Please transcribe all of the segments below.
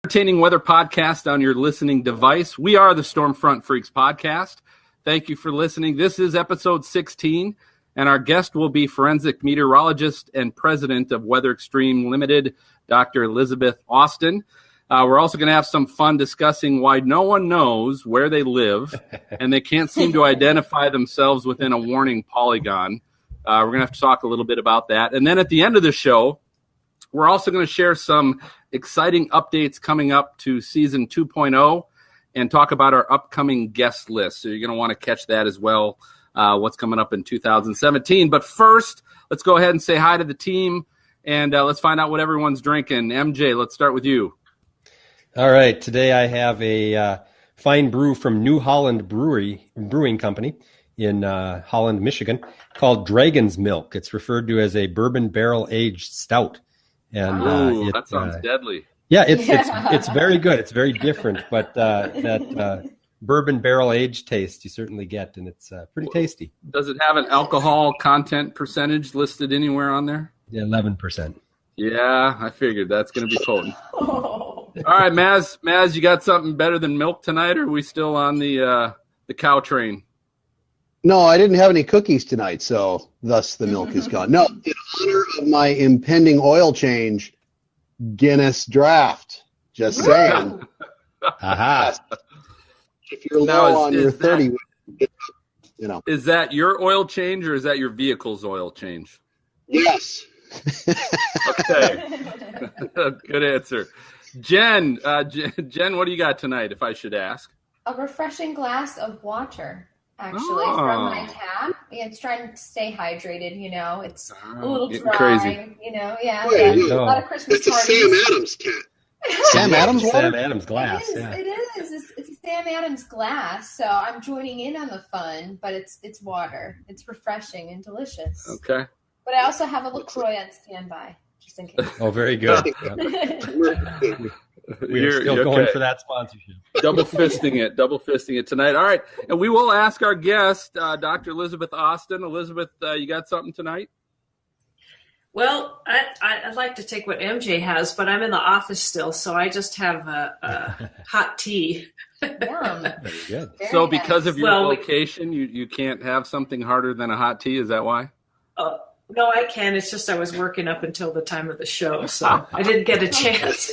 Entertaining weather podcast on your listening device. We are the Stormfront Freaks podcast. Thank you for listening. This is episode 16, and our guest will be forensic meteorologist and president of WeatherExtreme Ltd, Dr. Elizabeth Austin. We're also going to have some fun discussing why no one knows where they live, and they can't seem to identify themselves within a warning polygon. We're going to have to talk a little bit about that. And then at the end of the show, we're also going to share some exciting updates coming up to season 2.0 and talk about our upcoming guest list. So you're going to want to catch that as well, what's coming up in 2017. But first, let's go ahead and say hi to the team, and let's find out what everyone's drinking. MJ, let's start with you. All right. Today I have a fine brew from New Holland Brewing Company in Holland, Michigan, called Dragon's Milk. It's referred to as a bourbon barrel-aged stout. And that sounds deadly. Yeah, it's very good. It's very different, but that bourbon barrel-aged taste you certainly get, and it's pretty tasty. Does it have an alcohol content percentage listed anywhere on there? Yeah, 11%. Yeah, I figured that's going to be potent. All right, Maz, you got something better than milk tonight, or are we still on the cow train? No, I didn't have any cookies tonight, so thus the milk is gone. No, in honor of my impending oil change, Guinness Draft. Just saying. Aha. If you're low on your 30, you know. Is that your oil change or is that your vehicle's oil change? Yes. Okay. Good answer. Jen, what do you got tonight, if I should ask? A refreshing glass of water. Actually, from my tap. Yeah, it's trying to stay hydrated, you know. It's a little dry, crazy. You know. Yeah, Wait, a lot of Christmas it's parties. a Sam Adams tap. Sam Adams water? Sam Adams glass. It is. It's a Sam Adams glass, so I'm joining in on the fun, but it's water. It's refreshing and delicious. Okay. But I also have a LaCroix on standby, just in case. Oh, very good. We're still going for that sponsorship. Double fisting it tonight. All right, and we will ask our guest, Dr. Elizabeth Austin. Elizabeth, you got something tonight? Well, I'd like to take what MJ has, but I'm in the office still, so I just have a hot tea. Yum. Very good. So because of your location, you can't have something harder than a hot tea? Is that why? No, I can. It's just I was working up until the time of the show, so I didn't get a chance.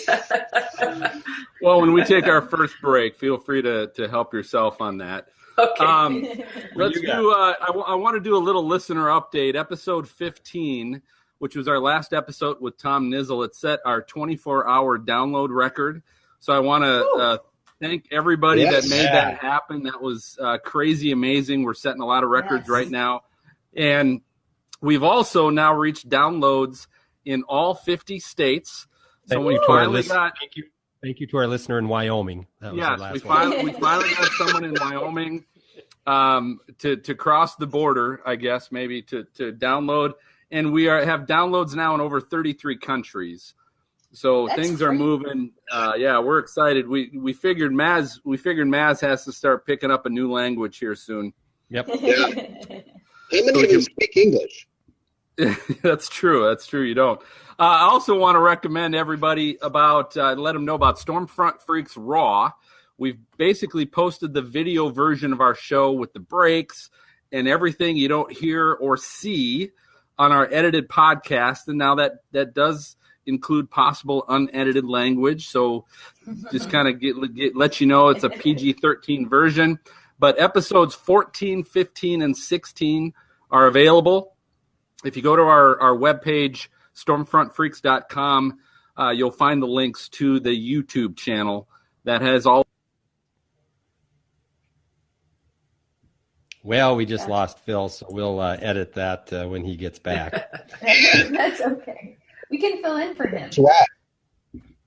Well, when we take our first break, feel free to help yourself on that. Okay. Let's do. I want to do a little listener update. Episode 15, which was our last episode with Tom Nizzle, it set our 24-hour download record. So I want to thank everybody that made that happen. That was crazy amazing. We're setting a lot of records right now, and we've also now reached downloads in all 50 states. So we finally got. Thank you to our listener in Wyoming. That was the last we finally got someone in Wyoming to cross the border, I guess, maybe to download. And we have downloads now in over 33 countries. So things are moving. We're excited. We figured Maz has to start picking up a new language here soon. Yep. Yeah. How many of you speak English? That's true. You don't. I also want to recommend everybody let them know about Stormfront Freaks Raw. We've basically posted the video version of our show with the breaks and everything you don't hear or see on our edited podcast. And now that does include possible unedited language. So just kind of let you know it's a PG-13 version. But episodes 14, 15, and 16 are available. If you go to our webpage, stormfrontfreaks.com, you'll find the links to the YouTube channel that has all. Well, we just lost Phil, so we'll edit that when he gets back. That's okay. We can fill in for him.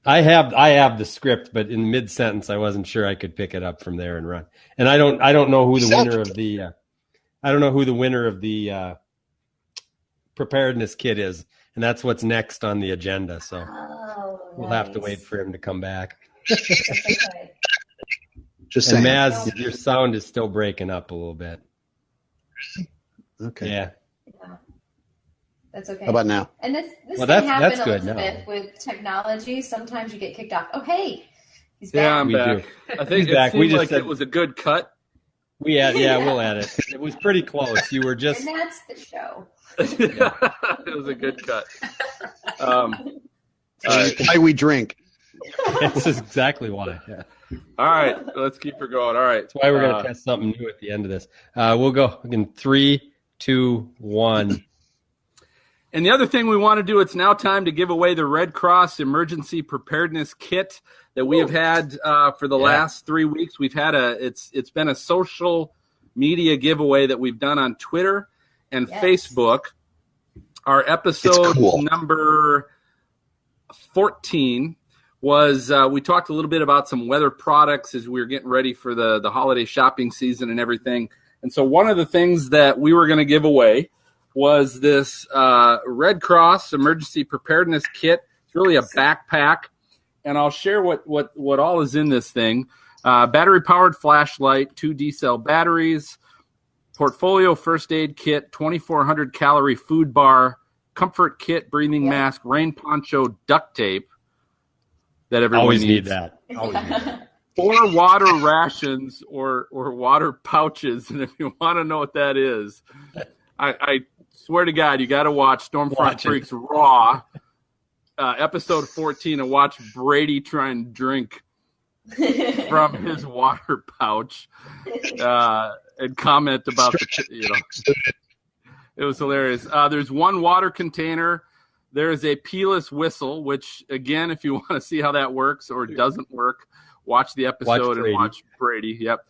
I have the script, but in mid-sentence, I wasn't sure I could pick it up from there and run. And I don't know who the winner of the preparedness kit is, and that's what's next on the agenda. So we'll have to wait for him to come back. Just and saying. Maz, your sound is still breaking up a little bit. Okay. Yeah. That's okay. How about now? And this Well, can that's happen, good Elizabeth, with technology. Sometimes you get kicked off. Oh, hey, He's Yeah, back. I'm We back. do. I think He's back. it We seemed just like said- it was a good cut. We'll add it. It was pretty close. You were just And that's the show. It was a good cut. All right. Why we drink. this is exactly why. Yeah. All right, let's keep her going. All right. That's why we're going to test something new at the end of this. We'll go in 3, 2, 1. And the other thing we want to do, it's now time to give away the Red Cross Emergency Preparedness Kit that we have had for the last 3 weeks. We've had it's been a social media giveaway that we've done on Twitter and Facebook. Our episode number 14 was we talked a little bit about some weather products as we were getting ready for the holiday shopping season and everything. And so one of the things that we were going to give away was this Red Cross Emergency Preparedness Kit. It's really a backpack, and I'll share what all is in this thing. Battery-powered flashlight, 2 D-cell batteries, portfolio first aid kit, 2,400 calorie food bar, comfort kit, breathing mask, rain poncho, duct tape that everyone Always needs. need that. Always need that. 4 water rations or water pouches, and if you want to know what that is, I swear to God, you got to watch Stormfront Freaks Raw, episode 14, and watch Brady try and drink from his water pouch and comment about it was hilarious. There's 1 water container. There is a peeless whistle, which, again, if you want to see how that works or doesn't work, watch the episode and watch Brady. Yep.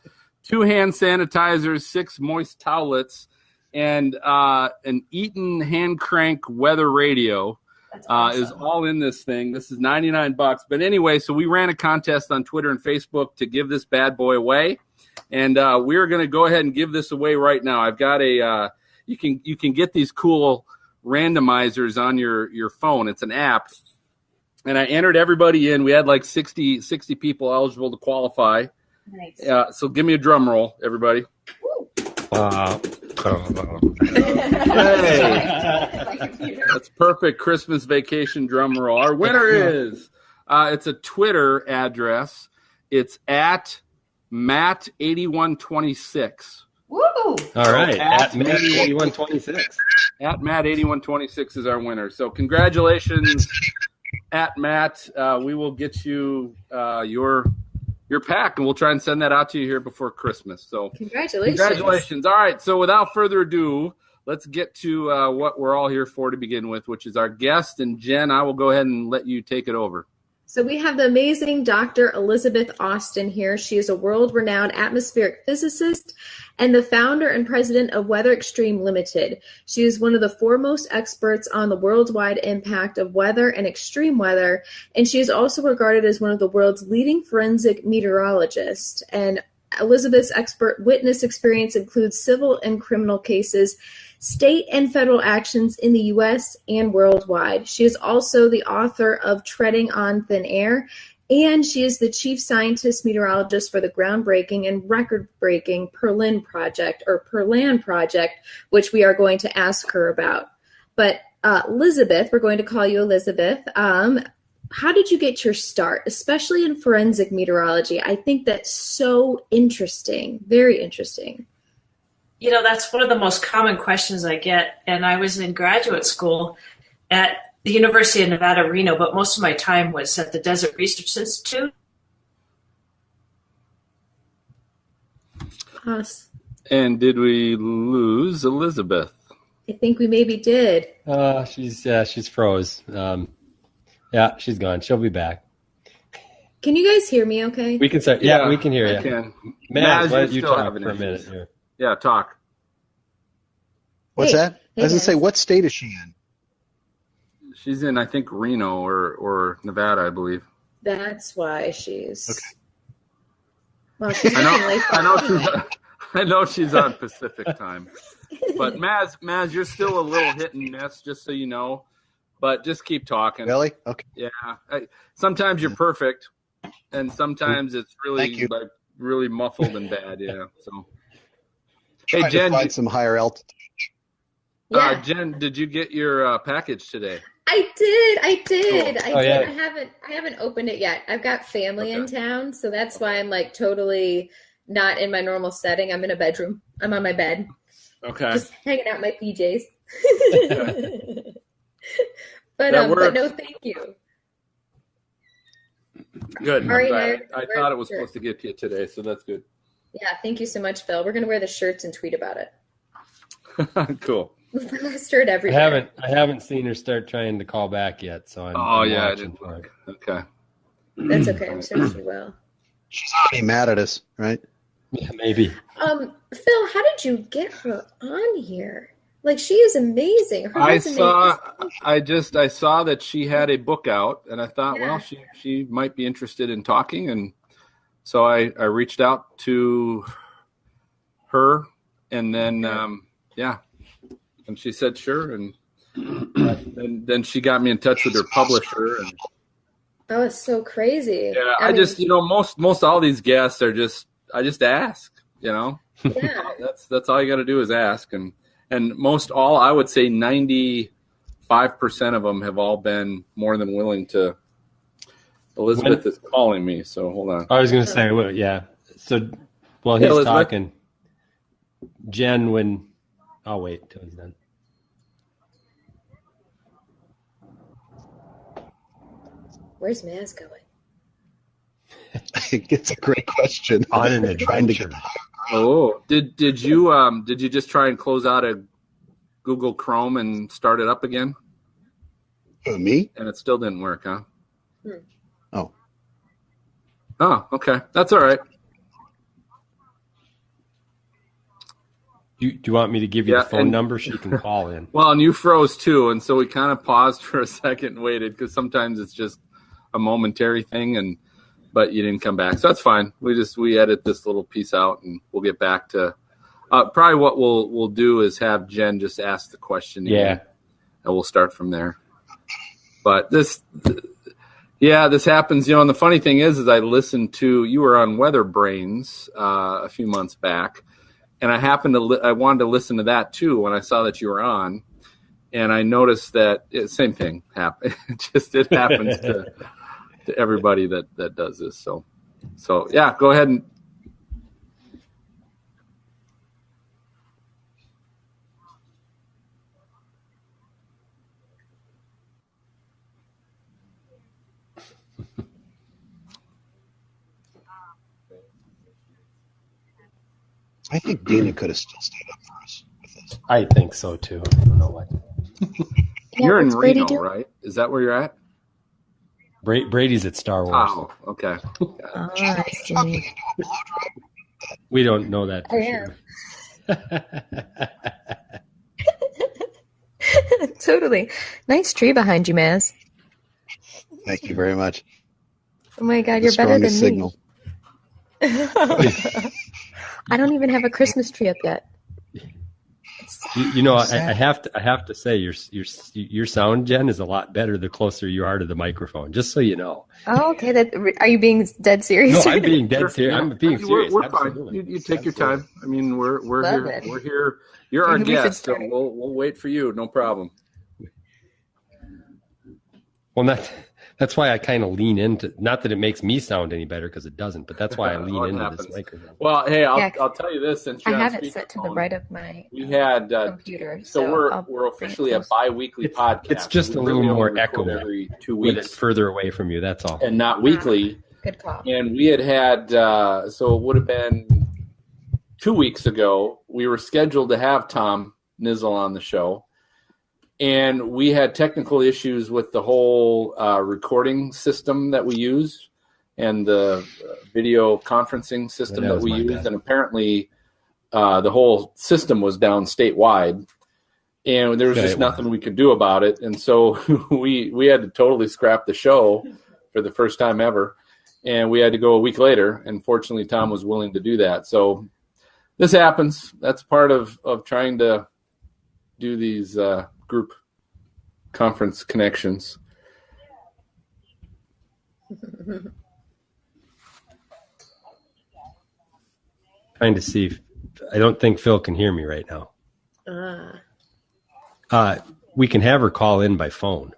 2 hand sanitizers, 6 moist towelettes, and an Eaton hand crank weather radio is all in this thing. This is $99. But anyway, so we ran a contest on Twitter and Facebook to give this bad boy away, and we're going to go ahead and give this away right now. I've got a you can get these cool randomizers on your phone. It's an app, and I entered everybody in. We had like 60 people eligible to qualify. Nice. So give me a drum roll, everybody. Hey, that's perfect Christmas vacation drum roll. Our winner is it's a Twitter address. It's at Matt8126. Woo! All right, at Matt8126. At Matt8126 is our winner. So congratulations, at Matt. We will get you your pack, and we'll try and send that out to you here before Christmas. So congratulations. All right, so without further ado, let's get to what we're all here for to begin with, which is our guest. And Jen, I will go ahead and let you take it over. So we have the amazing Dr. Elizabeth Austin here. She is a world-renowned atmospheric physicist and the founder and president of WeatherExtreme Ltd. She is one of the foremost experts on the worldwide impact of weather and extreme weather, and she is also regarded as one of the world's leading forensic meteorologists. And Elizabeth's expert witness experience includes civil and criminal cases, state and federal actions in the U.S. and worldwide. She is also the author of Treading on Thin Air, and she is the chief scientist meteorologist for the groundbreaking and record-breaking Perlan project, which we are going to ask her about. But Elizabeth, we're going to call you Elizabeth. How did you get your start, especially in forensic meteorology? I think that's so interesting, very interesting. You know, that's one of the most common questions I get. And I was in graduate school at the University of Nevada, Reno, but most of my time was at the Desert Research Institute. Us. And did we lose Elizabeth? I think we maybe did. She's froze. Yeah, she's gone. She'll be back. Can you guys hear me okay? We can start. Yeah, we can hear you. Can. Maz, why don't you talk for a minute here? Yeah, talk. What's that? I was going to say, what state is she in? She's in, I think, Reno or Nevada, I believe. That's why she's... Okay. Well, she's I know she's on Pacific time. But Maz, you're still a little hit and miss, just so you know. But just keep talking. Really? Okay. Yeah. Sometimes you're perfect, and sometimes it's really muffled and bad. Yeah. So. Hey, Jen. Find some higher altitude. Yeah. Jen, did you get your package today? I did. Oh, yeah. I haven't opened it yet. I've got family in Okay. town, so that's why I'm like totally not in my normal setting. I'm in a bedroom. I'm on my bed, Okay. just hanging out in my PJs. That But no, works. thank you. Good. I'm Ari and glad. I wear thought it was the shirt. supposed to get to you today, so that's good. Yeah, thank you so much, Phil. We're gonna wear the shirts and tweet about it. Cool. Plaster it I everywhere. haven't seen her start trying to call back yet, so I'm Oh, yeah, I watching didn't for it. look. Okay. That's okay. I'm sure she will. She's already mad at us, right? Yeah, maybe. Phil, how did you get her on here? Like, she is amazing. Her I resume saw is I saw that she had a book out, and I thought, Yeah. well, she might be interested in talking, and so I reached out to her, and then and she said sure, and then she got me in touch with her publisher, and that was so crazy. yeah, I mean, just most all these guests are just I just ask, yeah. that's all you got to do is ask, and most all I would say 95% of them have all been more than willing to. Elizabeth is calling me, so hold on. I was going to say, well, yeah. So while Hey, he's Elizabeth. talking, Jen, I'll wait till he's done. Where's Maz going? It's a great question. On an Trying to get adventure. Oh, did you just try and close out a Google Chrome and start it up again? Who, me? And it still didn't work, huh? Oh. Oh, okay. That's all right. Do you want me to give you Yeah, the phone and- number she can call in? Well, and you froze too, and so we kind of paused for a second and waited because sometimes it's just a momentary thing, but you didn't come back, so that's fine. We edit this little piece out, and we'll get back to probably what we'll do is have Jen just ask the question again, Yeah. and we'll start from there. But this happens, and the funny thing is I listened to you were on Weather Brains a few months back. And I I wanted to listen to that too when I saw that you were on, and I noticed that same thing happened. It happens to everybody that does this. So yeah, go ahead and. I think Dina could have still stayed up for us with this. I think so too. I don't know what. You're in what's Brady Reno, doing? right? Is that where you're at? Brady's at Star Wars. Oh, okay. Oh, I see. We don't know that for Oh, totally. Nice tree behind you, Maz. Thank you very much. Oh my God, The you're better than strongest signal. me. I don't even have a Christmas tree up yet. I have to say your sound, Jen, is a lot better the closer you are to the microphone. Just so you know. Oh, okay. Are you being dead serious? No, I'm being dead serious. Yeah. I'm being serious. We're Absolutely. fine. You take your time. I mean, we're Love here. it. We're here. You're our Maybe we should guest, so start. we'll wait for you. No problem. Well, that's why I kind of lean into. Not that it makes me sound any better, because it doesn't. But that's why I lean What into happens? this microphone. Well, hey, Yeah. I'll tell you this since I you're on have it set to the speakerphone. right of my We had computer. so I'll we're bring it officially a close. bi-weekly podcast. It's just We a little really more only record echoey every 2 With it weeks, further away from you. That's all. and not weekly. Good call. And we had so it would have been 2 weeks ago. We were scheduled to have Tom Nizzle on the show, and we had technical issues with the whole recording system that we use and the video conferencing system That that was we my use. bad. And apparently the whole system was down statewide, and there was Yeah, just it was. nothing we could do about it. And so we had to totally scrap the show for the first time ever. And we had to go a week later. And fortunately, Tom was willing to do that. So this happens. That's part of trying to do these group conference connections. Trying to see if I don't think Phil can hear me right now. We can have her call in by phone.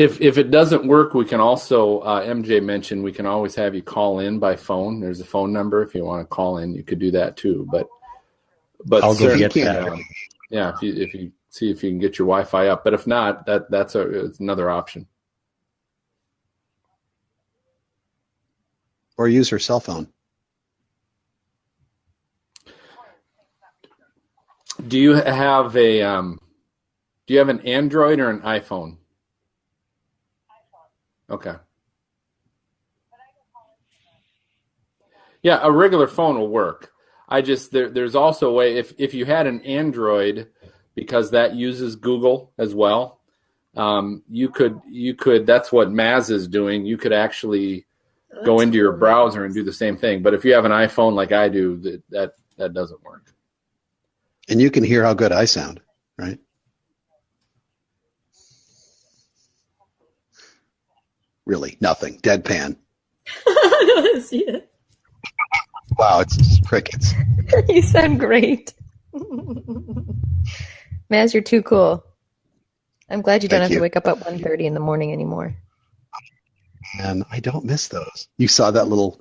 If it doesn't work, we can also, MJ mentioned, we can always have you call in by phone. There's a phone number. If you want to call in, you could do that too. But I'll go get that. Yeah, if you see if you can get your Wi-Fi up. But if not, it's another option. Or use her cell phone. Do you have an Android or an iPhone? Okay. Yeah, a regular phone will work. There's also a way if you had an Android, because that uses Google as well. You could that's what Maz is doing. You could actually go into your browser and do the same thing. But if you have an iPhone like I do, that doesn't work. And you can hear how good I sound, right? Really, nothing. Deadpan. Wow, it's just crickets. You sound great. Maz, you're too cool. I'm glad you don't have to wake up at 1:30 in the morning anymore. And I don't miss those. You saw that little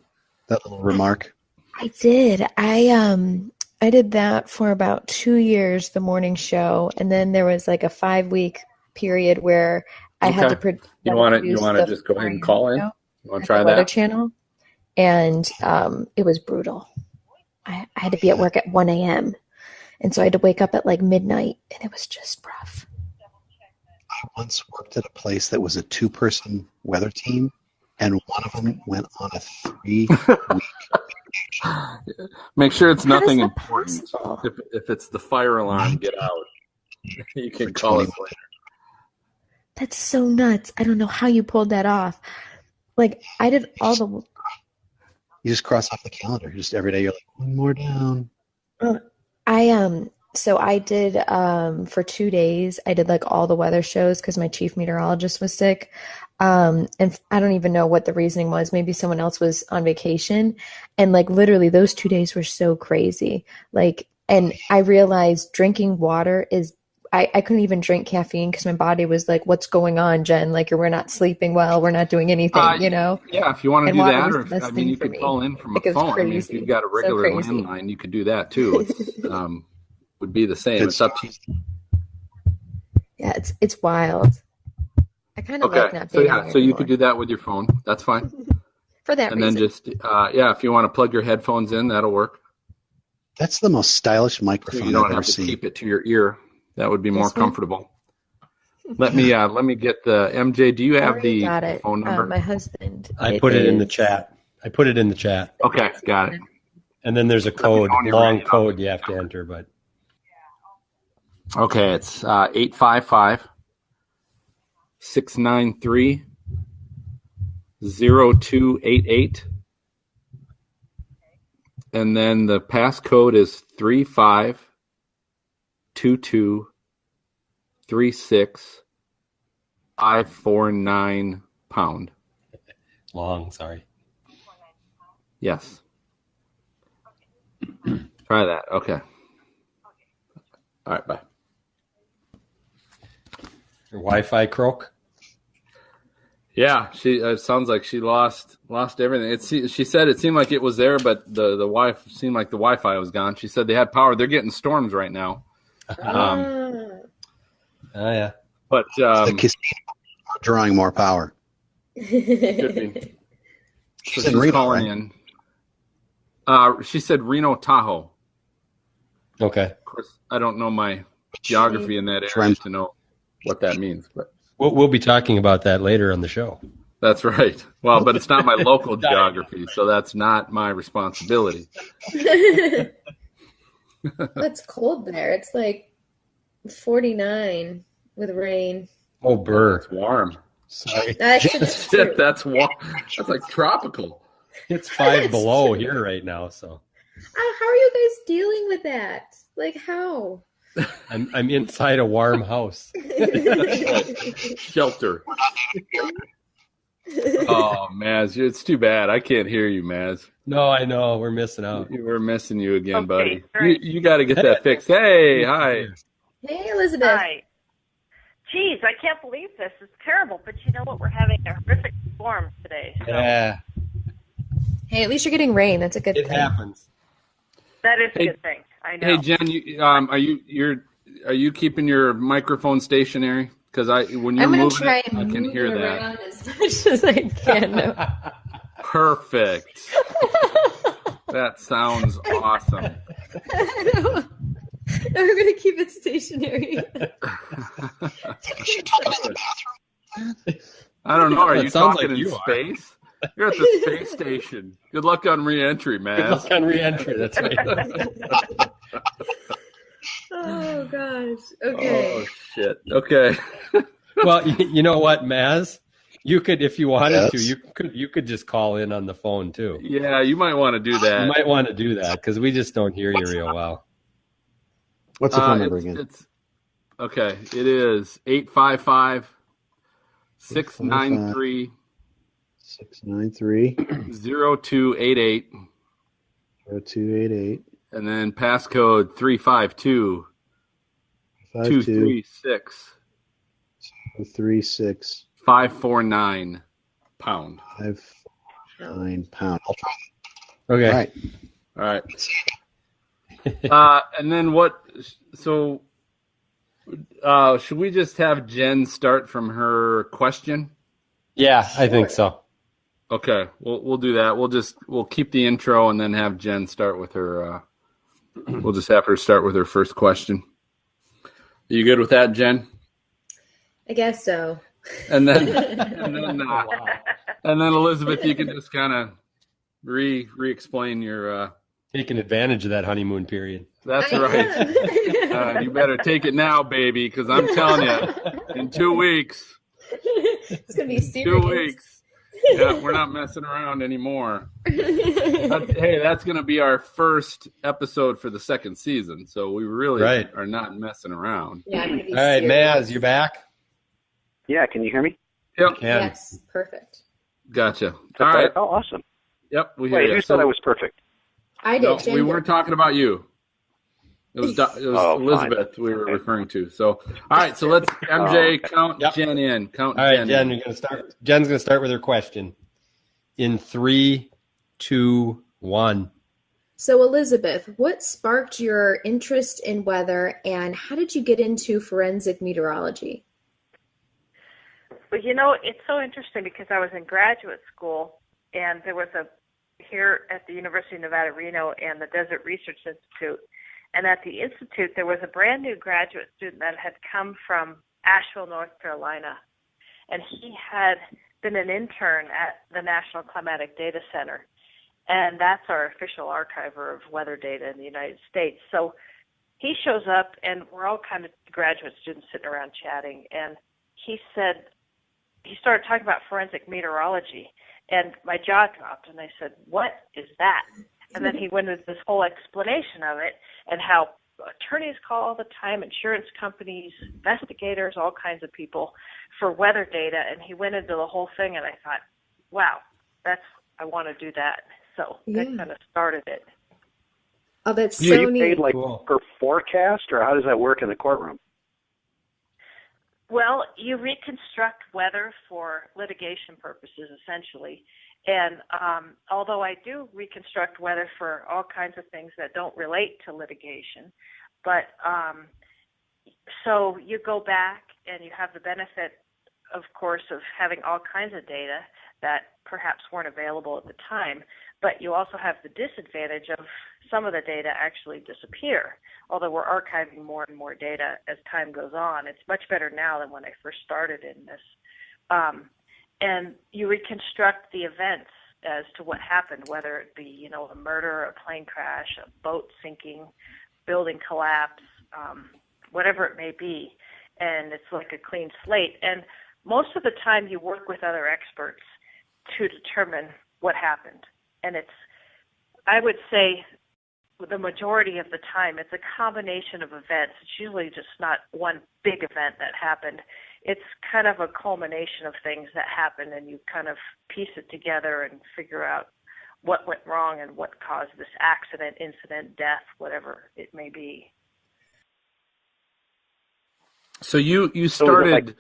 remark? I did. I did that for about 2 years, the morning show, and then there was like a 5-week period where I had to You want to just go ahead and call in? You want to try that? Weather Channel, and it was brutal. I had to be at work at 1 a.m., and so I had to wake up at like midnight, and it was just rough. I once worked at a place that was a 2-person weather team, and one of them went on a 3-week vacation. Make sure it's nothing important. If it's the fire alarm, get out. You can call us later. That's so nuts. I don't know how you pulled that off. Like, I did all the... You just cross off the calendar. Just every day you're like, one more down. So I did, for 2 days, I did like all the weather shows because my chief meteorologist was sick. And I don't even know what the reasoning was. Maybe someone else was on vacation. And like literally those 2 days were so crazy. Like, and I realized drinking water is, I couldn't even drink caffeine because my body was like, what's going on, Jen? Like, we're not sleeping well. We're not doing anything, you know? Yeah, if you want to do that, or you could me. call in from a phone. I mean, if you've got a regular landline, you could do that too. It's, would be the same. It's up to you. Yeah, it's wild. I kind of like not being so you could do that with your phone. That's fine. For that and reason. Then just if you want to plug your headphones in, that'll work. That's the most stylish microphone so you don't I've ever have to seen. keep it to your ear. That would be more comfortable. Let me get the MJ. Do you have the phone number? My husband. I put it in the chat. Okay, got it. And then there's a code, long code you have to enter, but. Okay, it's 855-693-0288. And then the passcode is 352236-549#. Long, sorry. Yes. Try that. Okay. All right, bye. Your Wi-Fi croak? Yeah, it sounds like she lost everything. She said it seemed like it was there, but the seemed like the Wi-Fi was gone. She said they had power. They're getting storms right now. Yeah. But the casino are drawing more power. Could be. So she's Reno, calling in. She said Reno, Tahoe. Okay. Of course, I don't know my geography in that area to know what that means, but we'll be talking about that later on the show. That's right. Well, but it's not my local geography, so that's not my responsibility. It's cold there. It's like 49 with rain. Oh, burr. It's warm. Sorry. Shit, that's warm. That's like tropical. It's 5 below here right now, so. How are you guys dealing with that? Like, how? I'm inside a warm house. Shelter. Oh, Maz, it's too bad. I can't hear you, Maz. No, I know. We're missing out. We're missing you again, buddy. You got to get that fixed. Hey, hi. Hey, Elizabeth. Hi. Geez, I can't believe this. It's terrible. But you know what? We're having a horrific storm today. So Yeah, Hey, at least you're getting rain. That's a good it thing. happens. that is a Hey- good thing. I know. Hey Jen, are you keeping your microphone stationary? Because when you're I'm going to moving try it, I and can move hear it that. around as much as I can. Perfect. That sounds awesome. No, we're going to keep it stationary. Is she talking in the bathroom? I don't know. Are It you sounds talking like in you are. space? You're at the space station. Good luck on re-entry, Good man. luck on re-entry. That's right. Oh, gosh. Okay. Oh shit. Okay. Well, you know what, Maz? You could, if you wanted to, Yes. you could just call in on the phone too. Yeah, you might want to do that. You might want to do that because we just don't hear you real well. What's the phone number again? It's okay. It is 855 693 693 0288 0288 and then passcode 352 236 236 549 pound. 59 pound. I'll try. Okay. All right. All right. And then what? So, should we just have Jen start from her question? Yeah, I think so. Okay, we'll do that. We'll keep the intro and then have Jen start with her. We'll just have her start with her first question. Are you good with that, Jen? I guess so. And then and then Elizabeth, you can just kind of re-explain your. Taking advantage of that honeymoon period. That's I right. am. You better take it now, baby, because I'm telling you, in 2 weeks. It's going to be serious. 2 weeks. Yeah, we're not messing around anymore. That's going to be our first episode for the second season, so we really Right. are not messing around. Yeah, I'm gonna be All right, serious. Maz, you back? Yeah, can you hear me? Yep, Can. Yes, perfect. gotcha. All right. Oh, awesome. Yep, we hear Wait, you. who said I was perfect? I did. No, Jen we did. weren't talking about you. It was Oh, fine. Elizabeth we were Okay. referring to. So, all right. So let's MJ okay. count Yep. Jen in. Count All right, Jen. Jen, in. you're gonna start. Jen's going to start with her question. In 3, 2, 1. So, Elizabeth, what sparked your interest in weather, and how did you get into forensic meteorology? Well, you know, it's so interesting because I was in graduate school, and there was here at the University of Nevada, Reno, and the Desert Research Institute. And at the Institute, there was a brand new graduate student that had come from Asheville, North Carolina. And he had been an intern at the National Climatic Data Center. And that's our official archiver of weather data in the United States. So he shows up, and we're all kind of graduate students sitting around chatting. And he started talking about forensic meteorology. And my jaw dropped, and I said, "What is that?" And then he went into this whole explanation of it and how attorneys call all the time, insurance companies, investigators, all kinds of people for weather data. And he went into the whole thing, and I thought, wow, I want to do that. So that kind of started it. Oh, that's So so you neat. paid like Cool. per forecast, or how does that work in the courtroom? Well, you reconstruct weather for litigation purposes, essentially. And although I do reconstruct weather for all kinds of things that don't relate to litigation, but so you go back and you have the benefit, of course, of having all kinds of data that perhaps weren't available at the time, but you also have the disadvantage of some of the data actually disappear. Although we're archiving more and more data as time goes on, it's much better now than when I first started in this. And you reconstruct the events as to what happened, whether it be, a murder, a plane crash, a boat sinking, building collapse, whatever it may be. And it's like a clean slate. And most of the time you work with other experts to determine what happened. And I would say, the majority of the time, it's a combination of events. It's usually just not one big event that happened. It's kind of a culmination of things that happen, and you kind of piece it together and figure out what went wrong and what caused this accident, incident, death, whatever it may be. So you started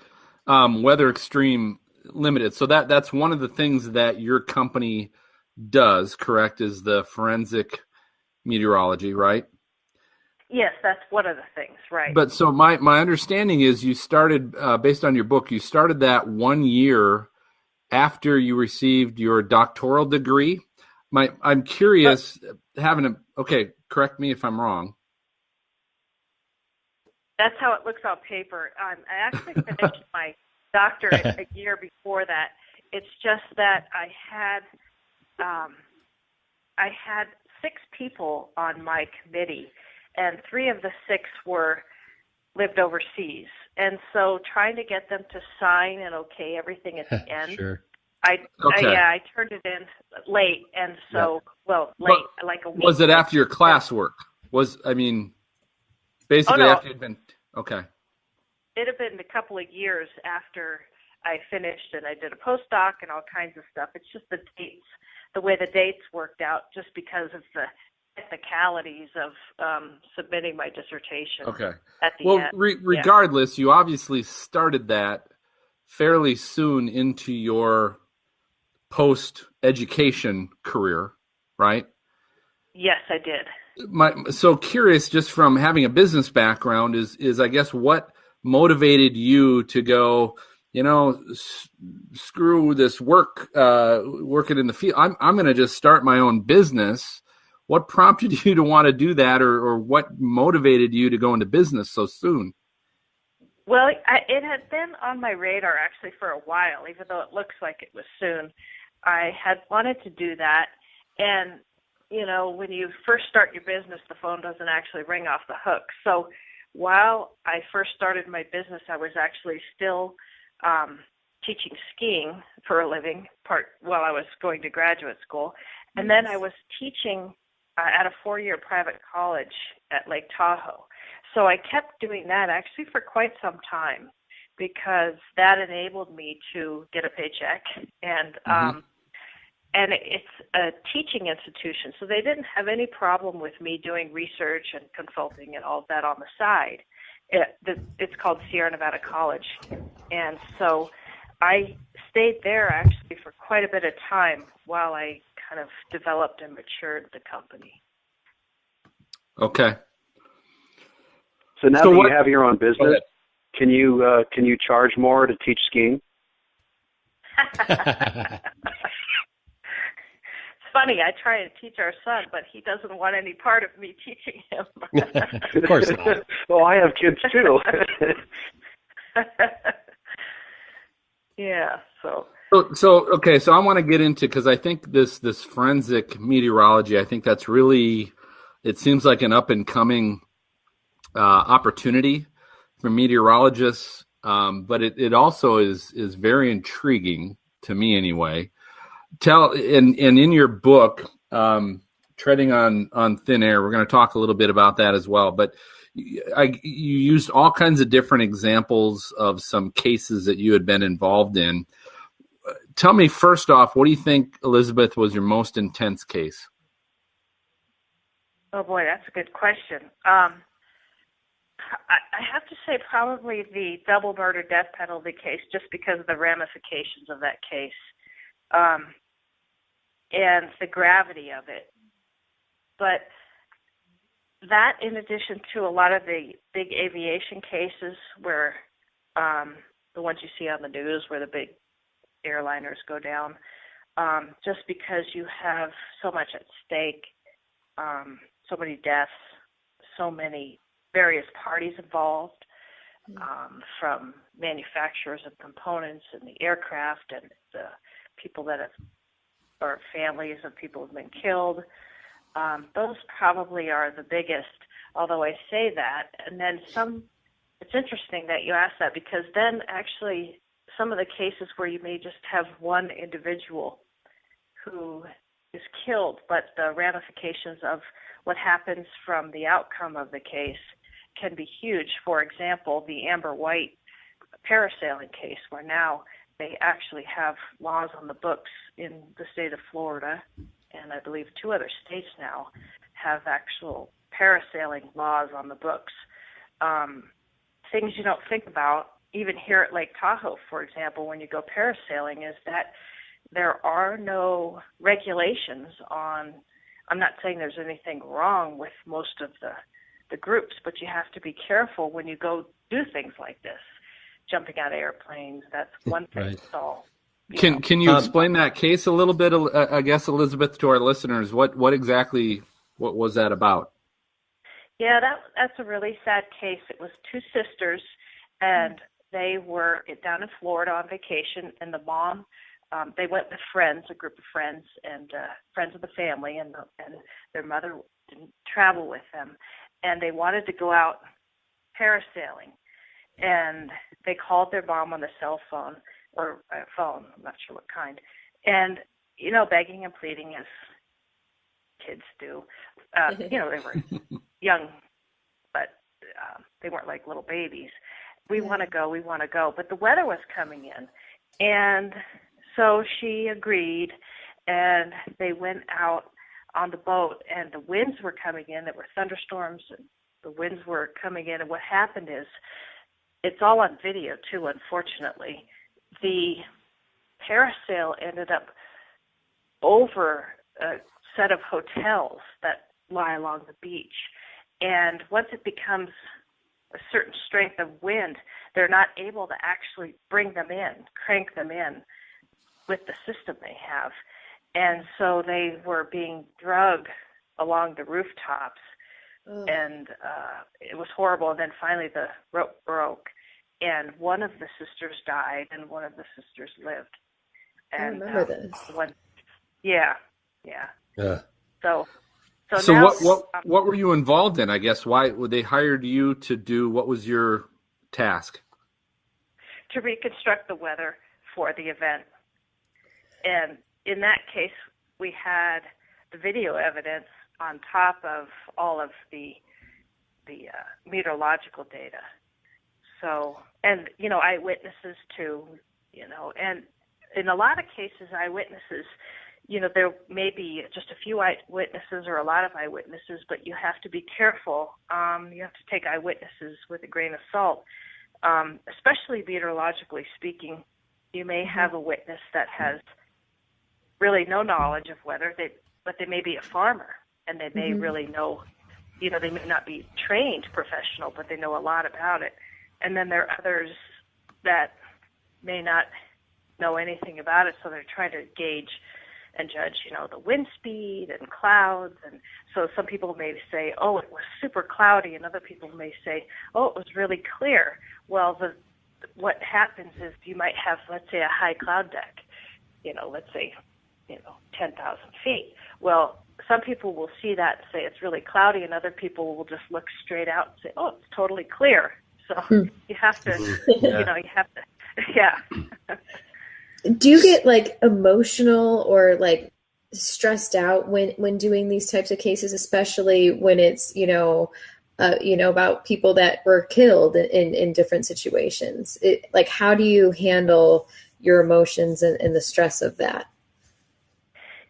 WeatherExtreme Limited. So that's one of the things that your company does, correct? Is the forensic meteorology, right? Yes, that's one of the things, right. But so my understanding is you started, based on your book, you started that 1 year after you received your doctoral degree. I'm curious, okay, correct me if I'm wrong. That's how it looks on paper. I actually finished my doctorate a year before that. It's just that I had 6 people on my committee, and 3 of the 6 lived overseas. And so trying to get them to sign and okay everything at the end. Sure. I turned it in late, and so late, like a week. Was it after your classwork? Basically after you'd been okay. It had been a couple of years after I finished, and I did a postdoc and all kinds of stuff. It's just the dates, the way the dates worked out, just because of the technicalities of submitting my dissertation. Okay. At the end. Regardless, you obviously started that fairly soon into your post-education career, right? Yes, I did. So curious, just from having a business background, is I guess what motivated you to go, screw this working in the field. I'm going to just start my own business. What prompted you to want to do that, or what motivated you to go into business so soon? Well, it had been on my radar actually for a while, even though it looks like it was soon. I had wanted to do that, and when you first start your business, the phone doesn't actually ring off the hook. So while I first started my business, I was actually still teaching skiing for a living, while I was going to graduate school. And then I was teaching at a 4-year private college at Lake Tahoe. So I kept doing that actually for quite some time, because that enabled me to get a paycheck. And it's a teaching institution, so they didn't have any problem with me doing research and consulting and all of that on the side. It's called Sierra Nevada College. And so I stayed there actually for quite a bit of time while I kind of developed and matured the company. Okay. So now that you have your own business, can you charge more to teach skiing? Funny, I try to teach our son, but he doesn't want any part of me teaching him. Of course not. Well, I have kids too. Yeah, so I want to get into, because I think this forensic meteorology, I think that's really, it seems like an up and coming opportunity for meteorologists, but it also is very intriguing to me anyway. And in your book, Treading on Thin Air, we're going to talk a little bit about that as well. But you used all kinds of different examples of some cases that you had been involved in. Tell me, first off, what do you think, Elizabeth, was your most intense case? Oh boy, that's a good question. I have to say probably the double murder death penalty case, just because of the ramifications of that case. And the gravity of it. But that, in addition to a lot of the big aviation cases where the ones you see on the news where the big airliners go down, just because you have so much at stake, so many deaths, so many various parties involved, from manufacturers of components and the aircraft and the people that have, or families of people who have been killed. Those probably are the biggest, although I say that. And then it's interesting that you ask that, because then actually some of the cases where you may just have one individual who is killed, but the ramifications of what happens from the outcome of the case can be huge. For example, the Amber White parasailing case, where now they actually have laws on the books in the state of Florida, and I believe 2 other states now have actual parasailing laws on the books. things you don't think about, even here at Lake Tahoe, for example, when you go parasailing, is that there are no regulations on, I'm not saying there's anything wrong with most of the groups, but you have to be careful when you go do things like this. Jumping out of airplanes, that's one thing. Right. So, can you explain that case a little bit, I guess, Elizabeth, to our listeners? What was that about? Yeah, that's a really sad case. It was two sisters, and they were down in Florida on vacation, and the mom, they went with friends, a group of friends, and friends of the family, and their mother didn't travel with them, and they wanted to go out parasailing, and they called their mom on the cell phone, or a phone, I'm not sure what kind, and, begging and pleading as kids do. They were young, but they weren't like little babies. We want to go. But the weather was coming in. And so she agreed, and they went out on the boat, and the winds were coming in. There were thunderstorms, and the winds were coming in. And what happened is, it's all on video, too, unfortunately. The parasail ended up over a set of hotels that lie along the beach. And once it becomes a certain strength of wind, they're not able to actually bring them in, crank them in with the system they have. And so they were being dragged along the rooftops, and it was horrible. And then finally the rope broke, and one of the sisters died, and one of the sisters lived. And, I remember this. Yeah. So now, what were you involved in? I guess why would they hired you to do? What was your task? To reconstruct the weather for the event, and in that case, we had the video evidence on top of all of the meteorological data. So, and eyewitnesses too. And in a lot of cases, eyewitnesses. There may be just a few eyewitnesses or a lot of eyewitnesses, but you have to be careful. You have to take eyewitnesses with a grain of salt, especially meteorologically speaking. You may have a witness that has really no knowledge of weather, but they may be a farmer, and they may really know, they may not be trained professional, but they know a lot about it. And then there are others that may not know anything about it, so they're trying to gauge and judge, the wind speed and clouds. And so some people may say, oh, it was super cloudy, and other people may say, oh, it was really clear. Well, what happens is you might have, let's say, a high cloud deck, let's say, 10,000 feet. Well, some people will see that and say it's really cloudy, and other people will just look straight out and say, oh, it's totally clear. So you have to, yeah. Do you get emotional or stressed out when doing these types of cases, especially when it's about people that were killed in different situations? How do you handle your emotions and the stress of that?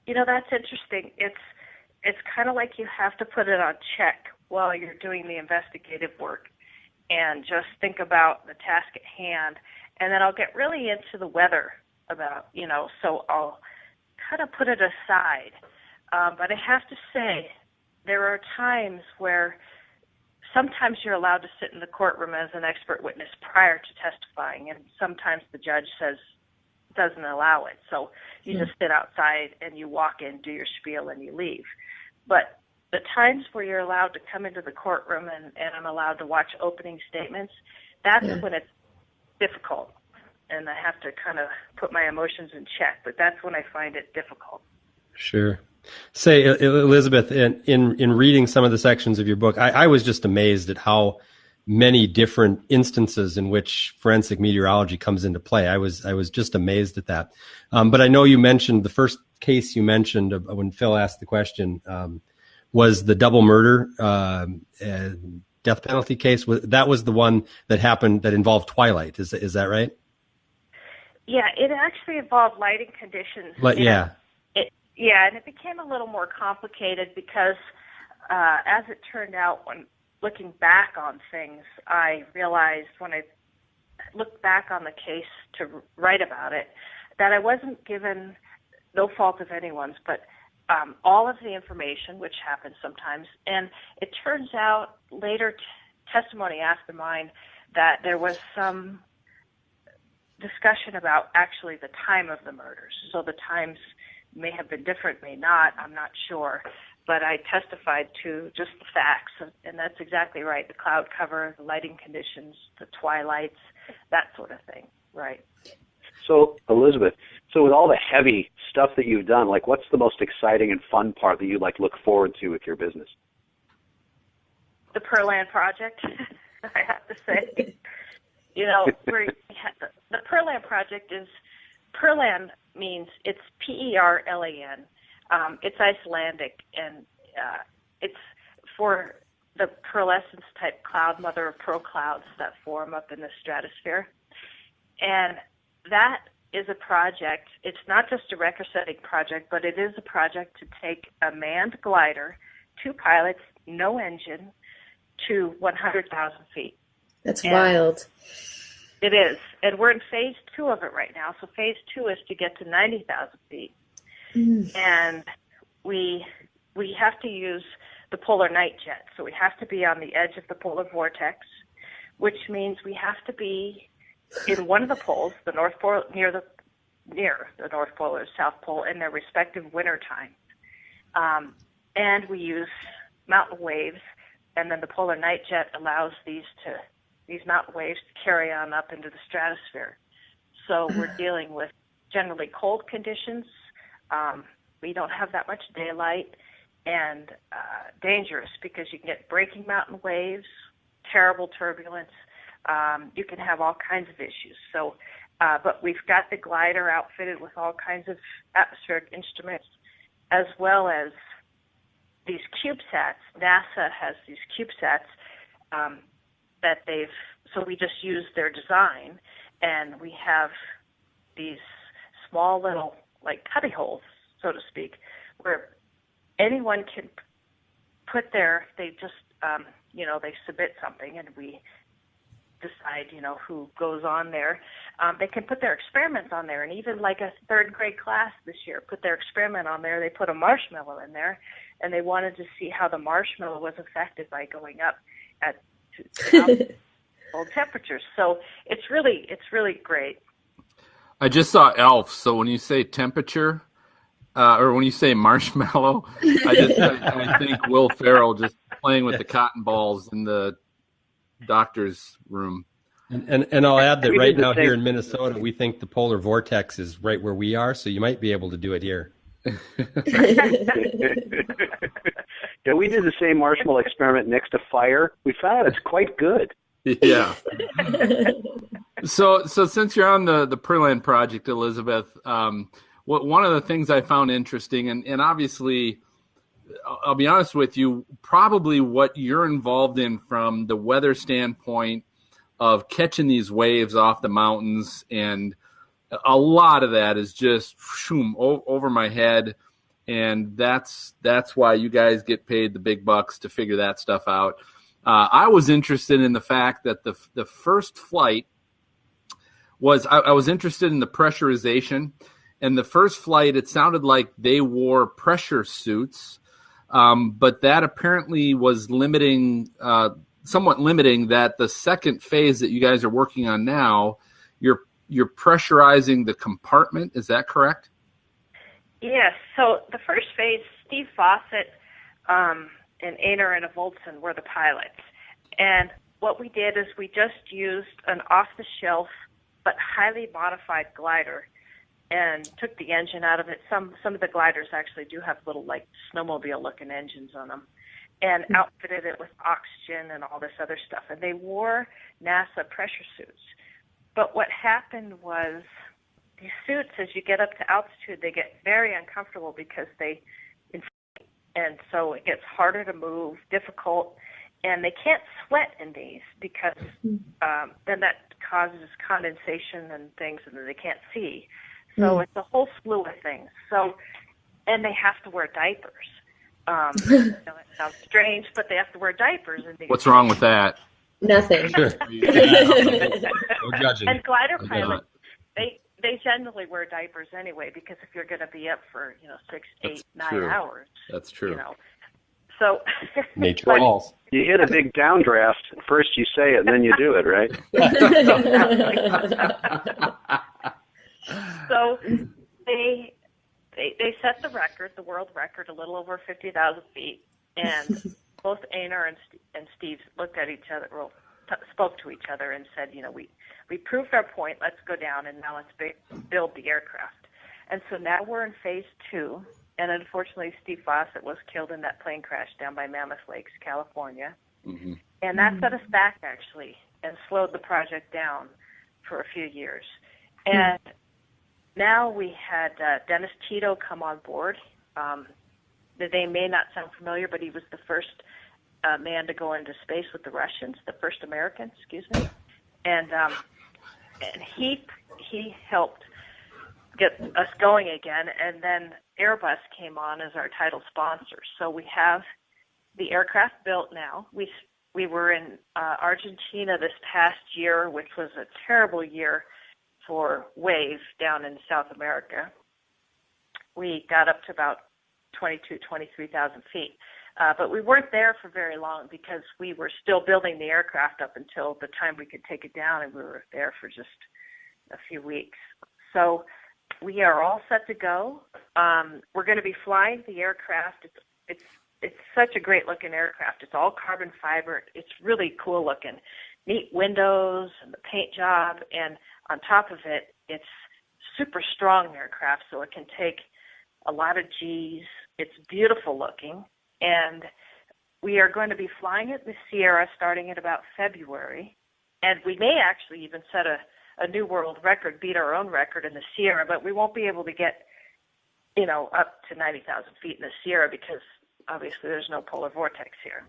That's interesting. It's kind of like you have to put it on check while you're doing the investigative work, and just think about the task at hand. And then I'll get really into the weather about, so I'll kind of put it aside. But I have to say, there are times where sometimes you're allowed to sit in the courtroom as an expert witness prior to testifying, and sometimes the judge doesn't allow it. So you just sit outside and you walk in, do your spiel, and you leave. But the times where you're allowed to come into the courtroom and I'm allowed to watch opening statements, that's when it's difficult. And I have to kind of put my emotions in check, but that's when I find it difficult. Sure. Say, Elizabeth, in reading some of the sections of your book, I was just amazed at how many different instances in which forensic meteorology comes into play. I was just amazed at that. But I know you mentioned the first case you mentioned when Phil asked the question was the double murder death penalty case. That was the one that happened that involved twilight. Is that right? Yeah, it actually involved lighting conditions. And it became a little more complicated because, as it turned out, when looking back on things, I realized when I looked back on the case to write about it, that I wasn't given, no fault of anyone's, but all of the information, which happens sometimes. And it turns out later testimony after mine that there was some discussion about actually the time of the murders. So the times may have been different, may not, I'm not sure. But I testified to just the facts, and that's exactly right. The cloud cover, the lighting conditions, the twilights, that sort of thing, right? So, Elizabeth, so with all the heavy stuff that you've done, like what's the most exciting and fun part that you like look forward to with your business? The Pearland project, I have to say. You know, the Pearland project is, Pearland means, it's P-E-R-L-A-N. It's Icelandic, and it's for the pearlescence-type cloud, mother of pearl clouds that form up in the stratosphere. And that is a project. It's not just a record-setting project, but it is a project to take a manned glider, 2 pilots, no engine, to 100,000 feet. That's wild. It is. And we're in phase 2 of it right now. So phase 2 is to get to 90,000 feet. And we have to use the polar night jet. So we have to be on the edge of the polar vortex, which means we have to be in one of the poles, the North Pole, near the North Pole or South Pole, in their respective winter time. And we use mountain waves, and then the polar night jet allows these mountain waves to carry on up into the stratosphere. So we're dealing with generally cold conditions. We don't have that much daylight, and dangerous because you can get breaking mountain waves, terrible turbulence. You can have all kinds of issues. So, but we've got the glider outfitted with all kinds of atmospheric instruments, as well as these CubeSats. NASA has these CubeSats that so we just use their design, and we have these small little, like cubby holes, so to speak, where anyone can put they submit something, and we decide, who goes on there. They can put their experiments on there, and even like a 3rd grade class this year put their experiment on there. They put a marshmallow in there, and they wanted to see how the marshmallow was affected by going up at cold temperatures. So it's really great. I just saw Elf, so when you say temperature, or when you say marshmallow, I think Will Ferrell just playing with the cotton balls in the doctor's room. And I'll add that right now here in Minnesota, we think the polar vortex is right where we are, so you might be able to do it here. Yeah, we did the same marshmallow experiment next to fire. We found it's quite good. Yeah. So since you're on the Pearland project, Elizabeth, one of the things I found interesting, and obviously, I'll be honest with you, probably what you're involved in from the weather standpoint of catching these waves off the mountains, and a lot of that is just over my head, and that's why you guys get paid the big bucks to figure that stuff out. I was interested in the fact that the first flight was, I was interested in the pressurization, and the first flight, it sounded like they wore pressure suits, but that apparently was somewhat limiting that the second phase that you guys are working on now, you're pressurizing the compartment. Is that correct? Yes. So the first phase, Steve Fawcett, and Aner and Voltson were the pilots. And what we did is we just used an off-the-shelf but highly modified glider and took the engine out of it. Some of the gliders actually do have little, like, snowmobile-looking engines on them, and outfitted it with oxygen and all this other stuff. And they wore NASA pressure suits. But what happened was these suits, as you get up to altitude, they get very uncomfortable because and so it gets harder to move, difficult, and they can't sweat in these because then that causes condensation and things, and they can't see. So it's a whole slew of things. So, and they have to wear diapers. It sounds strange, but they have to wear diapers. What's wrong with that? Nothing. Sure. No judging. And glider pilots, they generally wear diapers anyway, because if you're going to be up for 6, 8, 9 hours, That's true. So Nature calls. You hit a big downdraft. First you say it, and then you do it, right? So they set the record, the world record, a little over 50,000 feet, and both Einar and Steve looked at each other, spoke to each other, and said, we proved our point. Let's go down, and now let's build the aircraft. And so now we're in phase 2, and unfortunately, Steve Fawcett was killed in that plane crash down by Mammoth Lakes, California, and that set us back actually, and slowed the project down for a few years. And now we had Dennis Tito come on board. The name may not sound familiar, but he was the first man to go into space with the Russians, the first American, and he helped get us going again. And then Airbus came on as our title sponsor. So we have the aircraft built now. We were in Argentina this past year, which was a terrible year for wave down in South America. We got up to about 23,000 feet. But we weren't there for very long because we were still building the aircraft up until the time we could take it down, and we were there for just a few weeks. So we are all set to go. We're going to be flying the aircraft. It's such a great looking aircraft. It's all carbon fiber. It's really cool looking. Neat windows and the paint job, and on top of it, it's super strong aircraft, so it can take a lot of G's. It's beautiful looking, and we are going to be flying it in the Sierra starting in about February, and we may actually even set a new world record, beat our own record in the Sierra, but we won't be able to get, up to 90,000 feet in the Sierra because obviously there's no polar vortex here.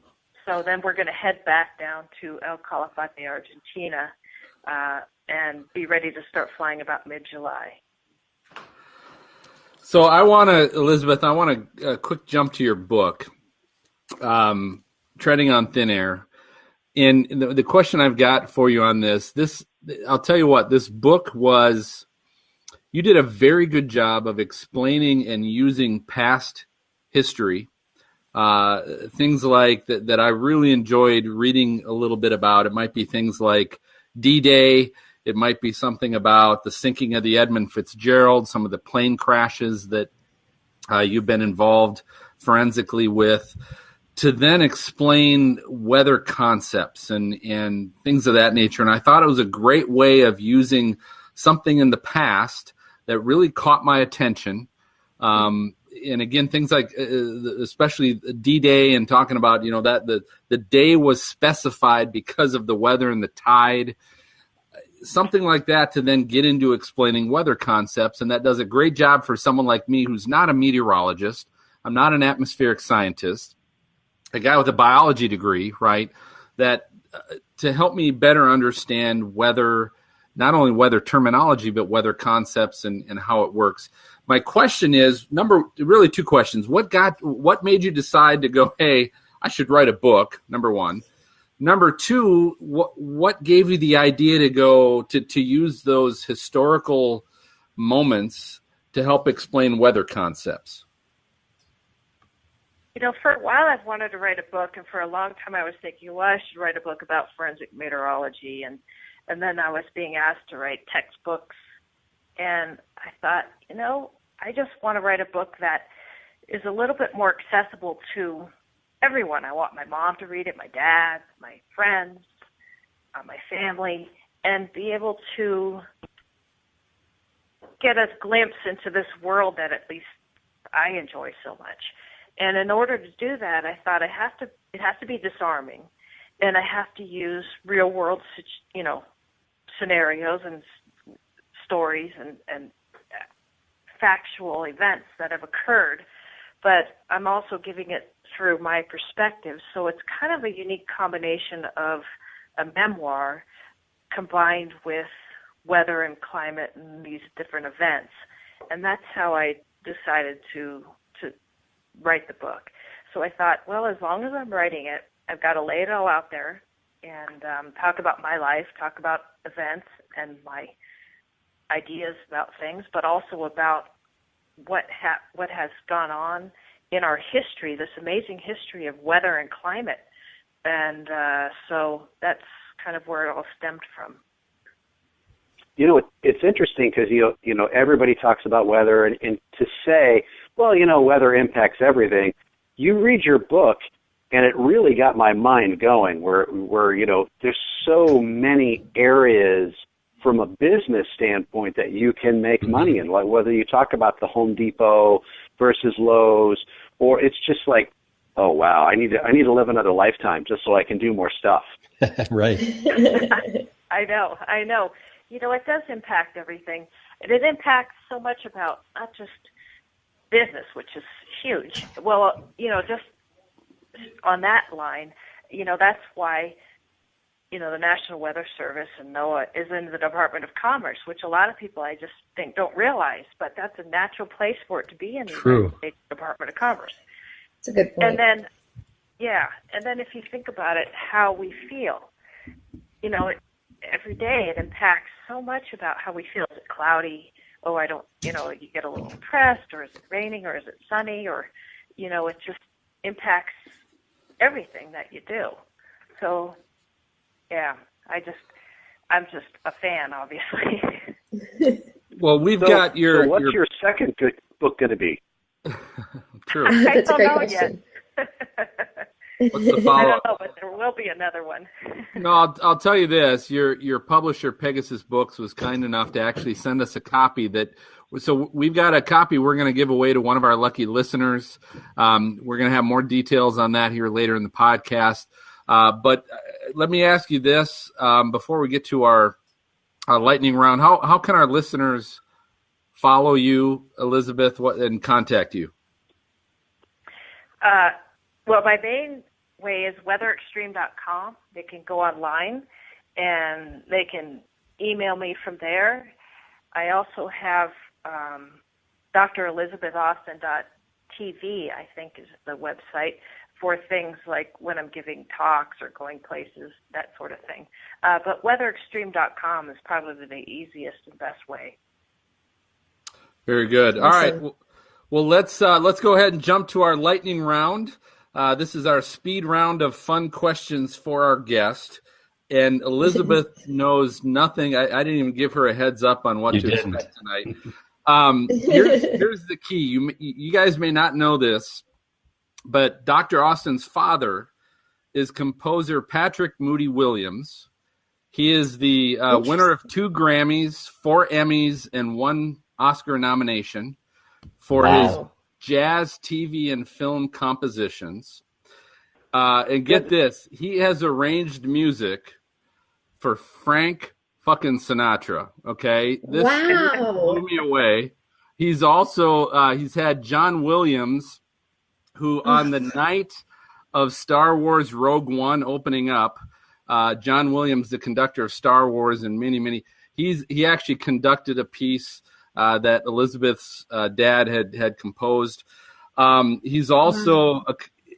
So then we're going to head back down to El Calafate, Argentina, and be ready to start flying about mid-July. So Elizabeth, I want a quick jump to your book, Treading on Thin Air. And the question I've got for you on this, I'll tell you what, this book you did a very good job of explaining and using past history, things like that I really enjoyed reading a little bit about. It might be things like D-Day. It might be something about the sinking of the Edmund Fitzgerald, some of the plane crashes that you've been involved forensically with, to then explain weather concepts and things of that nature. And I thought it was a great way of using something in the past that really caught my attention. And again, things like especially D-Day and talking about, that the day was specified because of the weather and the tide, something like that, to then get into explaining weather concepts. And that does a great job for someone like me who's not a meteorologist. I'm not an atmospheric scientist, a guy with a biology degree, right? That to help me better understand weather, not only weather terminology, but weather concepts and how it works. My question is, really two questions. What made you decide to go, hey, I should write a book, number one. Number two, what gave you the idea to go to use those historical moments to help explain weather concepts? For a while I've wanted to write a book, and for a long time I was thinking, well, I should write a book about forensic meteorology, and then I was being asked to write textbooks, and I thought, I just want to write a book that is a little bit more accessible to everyone. I want my mom to read it, my dad, my friends, my family, and be able to get a glimpse into this world that at least I enjoy so much. And in order to do that, I thought it has to be disarming, and I have to use real world, scenarios and stories and factual events that have occurred, but I'm also giving it through my perspective. So it's kind of a unique combination of a memoir combined with weather and climate and these different events. And that's how I decided to write the book. So I thought, well, as long as I'm writing it, I've got to lay it all out there and talk about my life, talk about events and my ideas about things, but also about what has gone on in our history, this amazing history of weather and climate. And so that's kind of where it all stemmed from. You know, it's interesting because, you know, everybody talks about weather, and to say, well, you know, weather impacts everything. You read your book, and it really got my mind going where you know, there's so many areas from a business standpoint that you can make money in, like whether you talk about the Home Depot versus Lowe's, or it's just like, oh, wow, I need to live another lifetime just so I can do more stuff. Right. I know. You know, it does impact everything. And it impacts so much about not just business, which is huge. Well, you know, just on that line, you know, that's why, you know, the National Weather Service and NOAA is in the Department of Commerce, which a lot of people, I just think, don't realize. But that's a natural place for it to be in the United States Department of Commerce. That's a good point. And then, if you think about it, how we feel, you know, every day it impacts so much about how we feel. Is it cloudy? Oh, I don't, you know, you get a little depressed, or is it raining, or is it sunny, or, you know, it just impacts everything that you do. So, yeah, I'm just a fan, obviously. Well, we've got your. So what's your second book going to be? True. That's a great question. What's the I follow-up? don't know, but there will be another one. No, I'll tell you this. Your publisher, Pegasus Books, was kind enough to actually send us a copy so we've got a copy we're going to give away to one of our lucky listeners. We're going to have more details on that here later in the podcast. But let me ask you this before we get to our lightning round. How can our listeners follow you, Elizabeth, and contact you? Well, my main way is weatherextreme.com. They can go online and they can email me from there. I also have drelizabethaustin.tv, I think is the website, for things like when I'm giving talks or going places, that sort of thing. But weatherextreme.com is probably the easiest and best way. Very good. Awesome. All right. Well, let's go ahead and jump to our lightning round. This is our speed round of fun questions for our guest. And Elizabeth knows nothing. I didn't even give her a heads up on what to expect tonight. Here's the key. You guys may not know this, but Dr. Austin's father is composer Patrick Moody Williams. He is the winner of 2 Grammys, 4 Emmys, and 1 Oscar nomination for his jazz, TV, and film compositions. And get this, he has arranged music for Frank fucking Sinatra. Okay, this blew me away. He's also he's had John Williams, who on the night of Star Wars Rogue One opening up, John Williams, the conductor of Star Wars and many, he actually conducted a piece that Elizabeth's dad had composed. He's also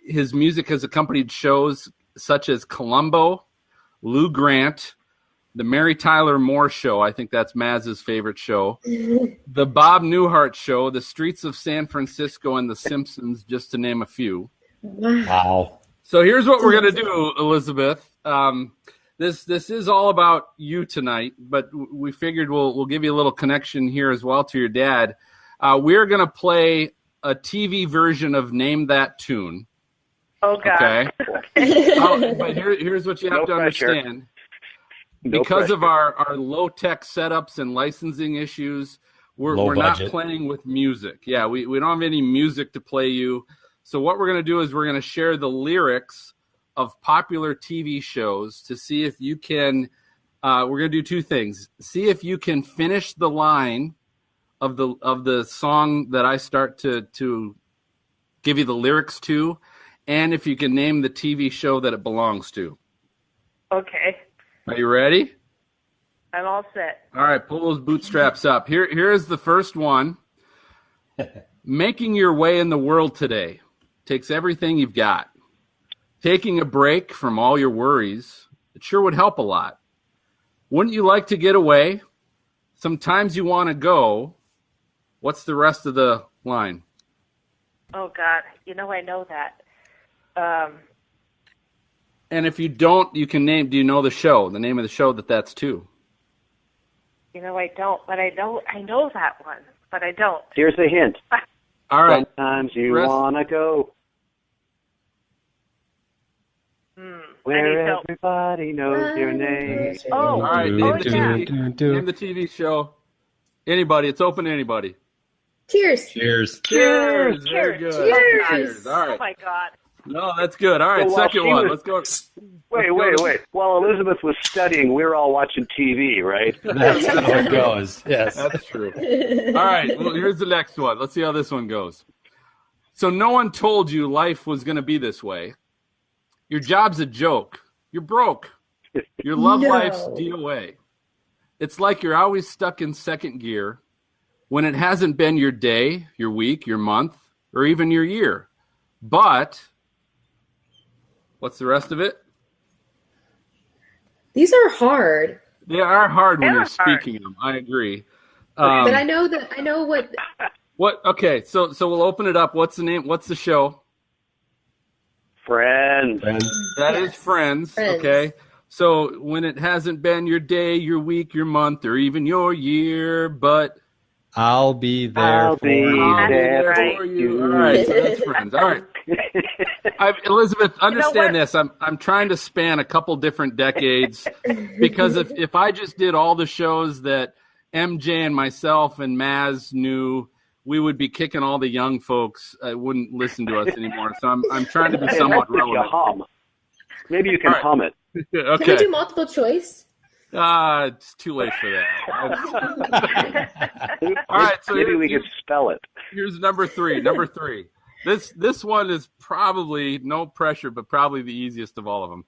his music has accompanied shows such as Columbo, Lou Grant, the Mary Tyler Moore Show. I think that's Maz's favorite show. The Bob Newhart Show, The Streets of San Francisco, and The Simpsons, just to name a few. Wow. So here's what we're going to do, Elizabeth. This is all about you tonight, but we figured we'll give you a little connection here as well to your dad. We're going to play a TV version of Name That Tune. Oh, God. Okay. But here's what you have to understand. Because of our low-tech setups and licensing issues, we're not playing with music. Yeah, we don't have any music to play you. So what we're going to do is we're going to share the lyrics of popular TV shows to see if you can we're going to do 2 things. See if you can finish the line of the song that I start to give you the lyrics to, and if you can name the TV show that it belongs to. Okay. Are you ready? I'm all set. All right, pull those bootstraps up. Here is the first one. Making your way in the world today. takes everything you've got. Taking a break from all your worries, it sure would help a lot. Wouldn't you like to get away? Sometimes you want to go. What's the rest of the line? Oh, God. I know that. And if you don't, you can name, do you know the show, the name of the show that's to? I don't, but I know that one, but I don't. Here's a hint. All right. Sometimes you want to go where everybody knows your name. Oh, all right. Name the TV show. Anybody. It's open to anybody. Cheers. Cheers. Cheers. Very good. Cheers. All right. Oh, my God. No, that's good. All right, So second one. Let's go. Wait. While Elizabeth was studying, we were all watching TV, right? That's how it goes. Yes. That's true. All right, well, here's the next one. Let's see how this one goes. So no one told you life was going to be this way. Your job's a joke. You're broke. Your love life's DOA. It's like you're always stuck in second gear when it hasn't been your day, your week, your month, or even your year. But what's the rest of it? These are hard. They are hard when you're speaking them. I agree. But I know what. What? Okay, so we'll open it up. What's the name? What's the show? Friends. That is Friends. Okay. So when it hasn't been your day, your week, your month, or even your year, but I'll be there for you. All right, so that's Friends. All right. Elizabeth, understand this. I'm trying to span a couple different decades because if I just did all the shows that MJ and myself and Maz knew, we would be kicking all the young folks. Wouldn't listen to us anymore. So I'm trying to be somewhat relevant. Maybe you can hum it. Okay. Can we do multiple choice? It's too late for that. All right, so maybe we can spell it. Here's number three. This one is probably, no pressure, but probably the easiest of all of them.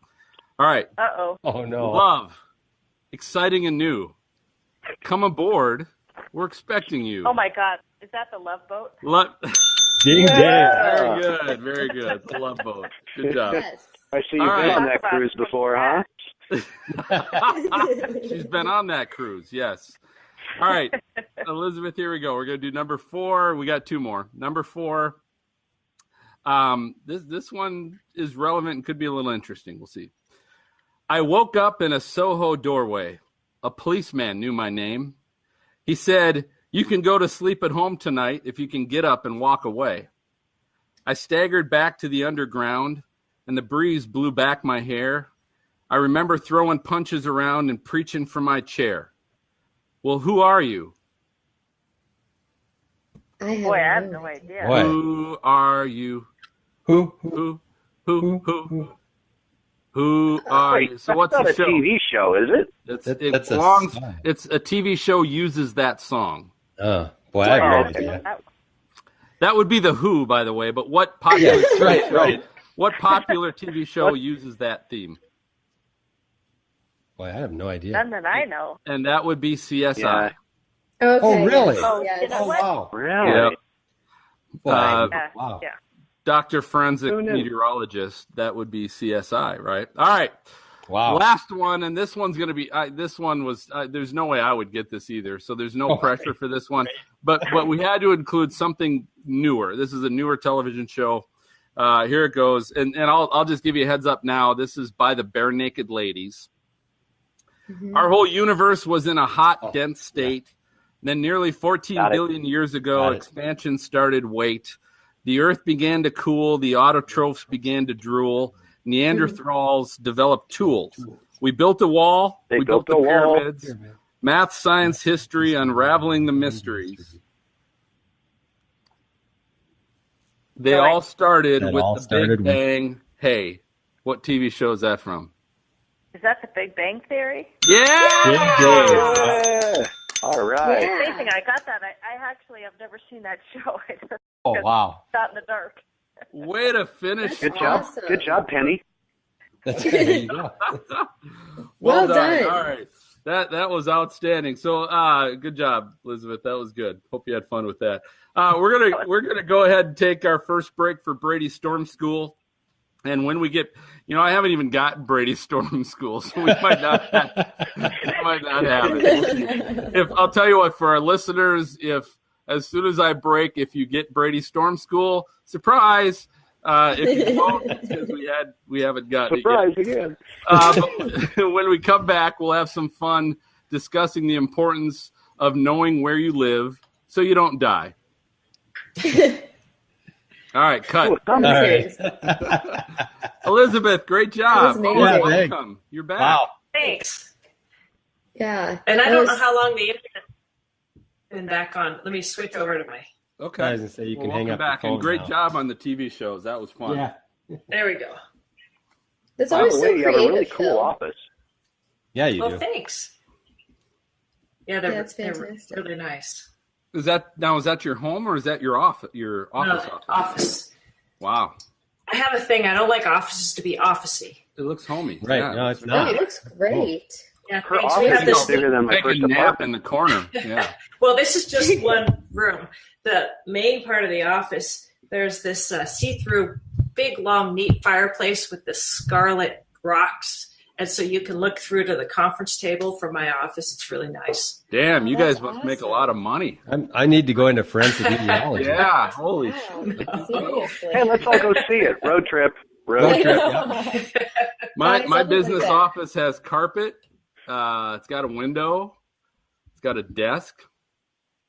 All right. Uh-oh. Oh, no. Love. Exciting and new. Come aboard. We're expecting you. Oh, my God. Is that the Love Boat? Ding, ding. Very good. The Love Boat. Good job. Yes. I see you've been on that cruise before, huh? She's been on that cruise, yes. All right, Elizabeth, here we go. We're going to do number 4. We got 2 more. Number 4. This one is relevant and could be a little interesting. We'll see. I woke up in a Soho doorway. A policeman knew my name. He said, "You can go to sleep at home tonight if you can get up and walk away." I staggered back to the underground, and the breeze blew back my hair. I remember throwing punches around and preaching from my chair. Well, who are you? I have no idea. What? Who are you? Who are you? So what's the show? It's not a TV show, is it? It's a TV show uses that song. Oh, boy, I have no idea. That would be the Who, by the way. But what popular right. What popular TV show uses that theme? Boy, I have no idea. None that I know. And that would be CSI. Yeah. Okay. Oh, really? Yes. You know what? Wow. Really? Yep. Wow. Yeah. Dr. Forensic Who knew? Meteorologist, that would be CSI, right? All right. Wow. Last one, and this one's going to be, this one was, there's no way I would get this either, so there's no pressure for this one. But we had to include something newer. This is a newer television show. Here it goes. And I'll just give you a heads up now. This is by the Bare Naked Ladies. Mm-hmm. Our whole universe was in a hot, dense state. Then nearly 14 billion years ago, expansion started. Wait. The Earth began to cool. The autotrophs began to drool. Neanderthals developed tools. We built a wall. We built the pyramids. Math, science, history, unraveling the mysteries. They all started with the Big Bang. Hey, what TV show is that from? Is that the Big Bang Theory? Yeah! All right. Yeah. Amazing. I got that. I actually have never seen that show. Oh, wow. Shot in the dark. Way to finish. Good job. Awesome. Good job, Penny. That's there you go. Well done. All right. That was outstanding. So good job, Elizabeth. That was good. Hope you had fun with that. We're gonna go ahead and take our first break for Brady's Storm School. And when we get, I haven't even gotten Brady's Storm School, so we might not have it. If I'll tell you what, for our listeners, if as soon as I break, if you get Brady's Storm School, surprise. If you don't, it's because we haven't gotten surprise it yet. Again. But when we come back, we'll have some fun discussing the importance of knowing where you live so you don't die. All right, cut. All right. Elizabeth, great job. That was amazing. Welcome. You're back. Wow. Thanks. Yeah. And I don't know how long the internet has been back on. Let me switch over to my. Okay. I was gonna say you can hang up back. the phone And great now. job on the TV shows. That was fun. Yeah. There we go. That's By always the so way, you have a creative, really cool Phil. office. Yeah, you Well, do. thanks. Yeah, That's they're fantastic. really nice. Is that your home or is that your office? Your office? No, office. Wow. I have a thing. I don't like offices to be officey. It looks homey. Right. Yeah. No, it's Oh, not. it looks great. Yeah, Her thanks. We office have is this. bigger than my Take first a nap apartment. in the corner. Yeah. Well, this is just one room. The main part of the office, there's this see-through, big, long, neat fireplace with the scarlet rocks. And so you can look through to the conference table from my office. It's really nice. Damn, you That's guys must make a awesome. lot of money. I need to go into forensic meteorology. Yeah. Holy Wow, shit. seriously. Hey, let's all go see it. Road trip. Road trip. Yeah. My Something like business that. office has carpet. It's got a window. It's got a desk,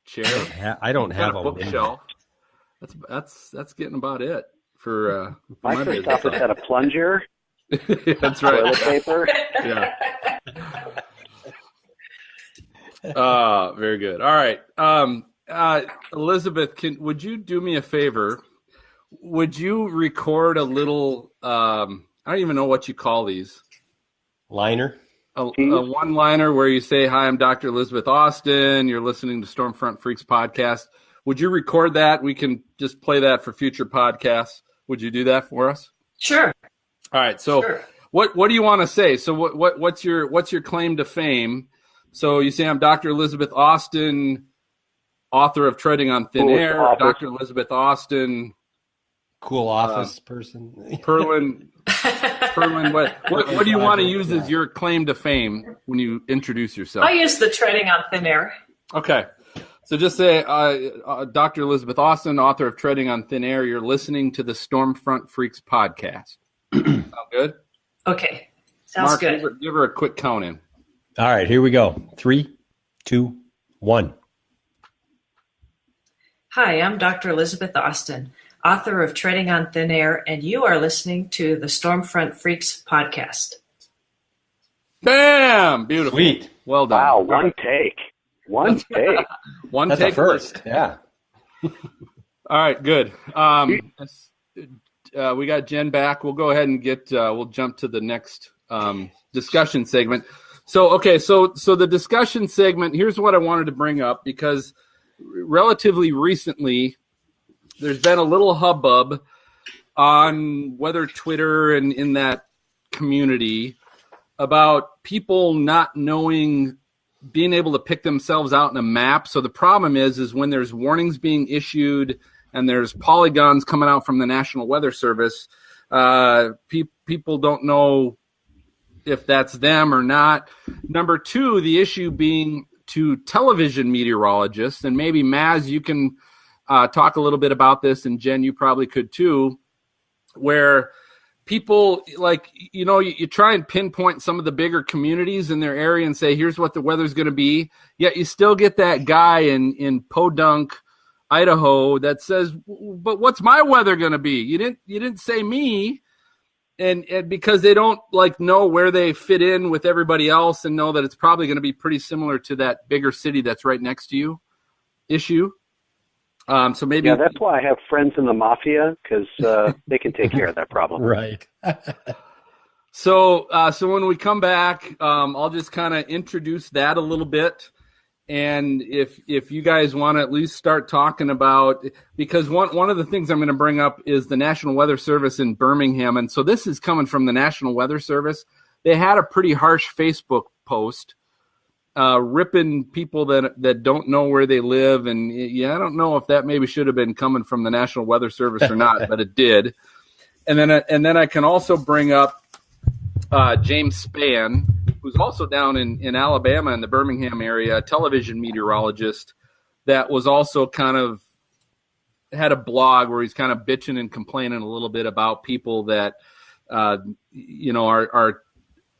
chair. I don't It's got have a a window. bookshelf. That's getting about it for My my first business. office had a plunger, That's toilet right. paper. Yeah. Very good. All right. Elizabeth, would you do me a favor? Would you record a little? I don't even know what you call these. Liner. A one-liner where you say, "Hi, I'm Dr. Elizabeth Austin. You're listening to Stormfront Freaks podcast." Would you record that? We can just play that for future podcasts. Would you do that for us? Sure. All right. So, Sure. what do you want to say? So, what's your claim to fame? So you say, "I'm Dr. Elizabeth Austin, author of Treading on Thin Coolest Air." office. Dr. Elizabeth Austin, Cool office person. Perlin. What do you want to use as your claim to fame when you introduce yourself? I'll use the treading on thin air. Okay. So just say, Dr. Elizabeth Austin, author of Treading on Thin Air. You're listening to the Stormfront Freaks podcast. Sound good? Okay. Sounds Mark, good. give her a quick count in. All right, here we go. 3, 2, 1. Hi, I'm Dr. Elizabeth Austin, author of Treading on Thin Air, and you are listening to the Stormfront Freaks podcast. Bam! Beautiful. Sweet. Well done. Wow, one take. One take. One That's take a first. Yeah. All right, good. We got Jen back. We'll go ahead and we'll jump to the next discussion segment. So the discussion segment, here's what I wanted to bring up, because relatively recently there's been a little hubbub on whether Twitter and in that community about people not knowing, being able to pick themselves out in a map. So the problem is when there's warnings being issued and there's polygons coming out from the National Weather Service, people don't know if that's them or not. Number two, the issue being to television meteorologists, and maybe Maz, you can talk a little bit about this, and Jen, you probably could too, where people, like, you try and pinpoint some of the bigger communities in their area and say, here's what the weather's going to be. Yet you still get that guy in Podunk, Idaho, that says, but what's my weather going to be? You didn't say me. And because they don't know where they fit in with everybody else and know that it's probably going to be pretty similar to that bigger city that's right next to you issue. So maybe that's why I have friends in the mafia, because they can take care of that problem. Right. So when we come back, I'll just kind of introduce that a little bit. And if you guys want to at least start talking about, because one of the things I'm going to bring up is the National Weather Service in Birmingham. And so this is coming from the National Weather Service. They had a pretty harsh Facebook post ripping people that don't know where they live. And yeah, I don't know if that maybe should have been coming from the National Weather Service or not, but it did. And then I can also bring up James Spann, who's also down in Alabama in the Birmingham area, a television meteorologist that was also kind of had a blog where he's kind of bitching and complaining a little bit about people that, are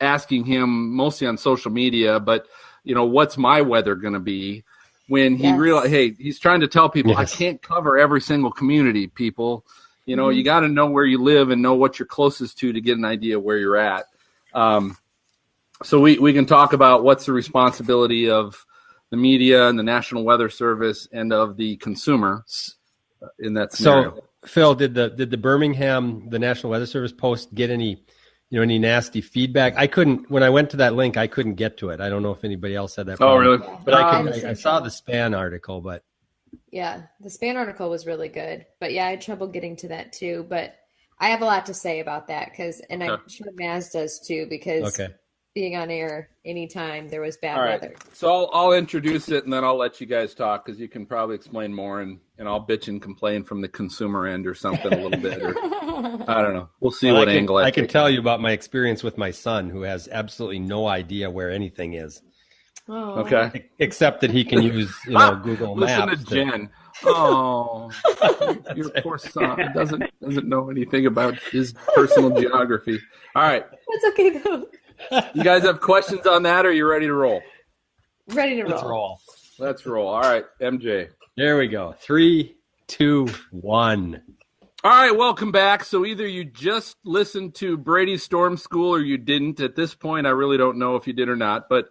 asking him mostly on social media, but, what's my weather going to be? When he realized, hey, he's trying to tell people, I can't cover every single community, people. You got to know where you live and know what you're closest to get an idea where you're at. So we can talk about what's the responsibility of the media and the National Weather Service and of the consumer in that scenario. So, Phil, did the Birmingham, the National Weather Service post get any nasty feedback? I couldn't, when I went to that link, I couldn't get to it. I don't know if anybody else had that problem. Oh, really? But I saw the Spann article, but. Yeah, the Spann article was really good. But yeah, I had trouble getting to that too. But I have a lot to say about that I'm sure Maz does too, because being on air anytime there was bad weather. So I'll introduce it and then I'll let you guys talk, because you can probably explain more, and I'll bitch and complain from the consumer end or something a little bit. Or, I don't know. We'll see what angle I can tell you about my experience with my son, who has absolutely no idea where anything is. Oh. Okay. Except that he can use, Google Maps. Listen to Jen. Oh, your poor son doesn't know anything about his personal geography. All right. That's okay though. You guys have questions on that, or are you ready to roll? Ready to roll. Let's roll. All right, MJ. There we go. 3, 2, 1. All right, welcome back. So either you just listened to Brady's Storm School or you didn't. At this point, I really don't know if you did or not. But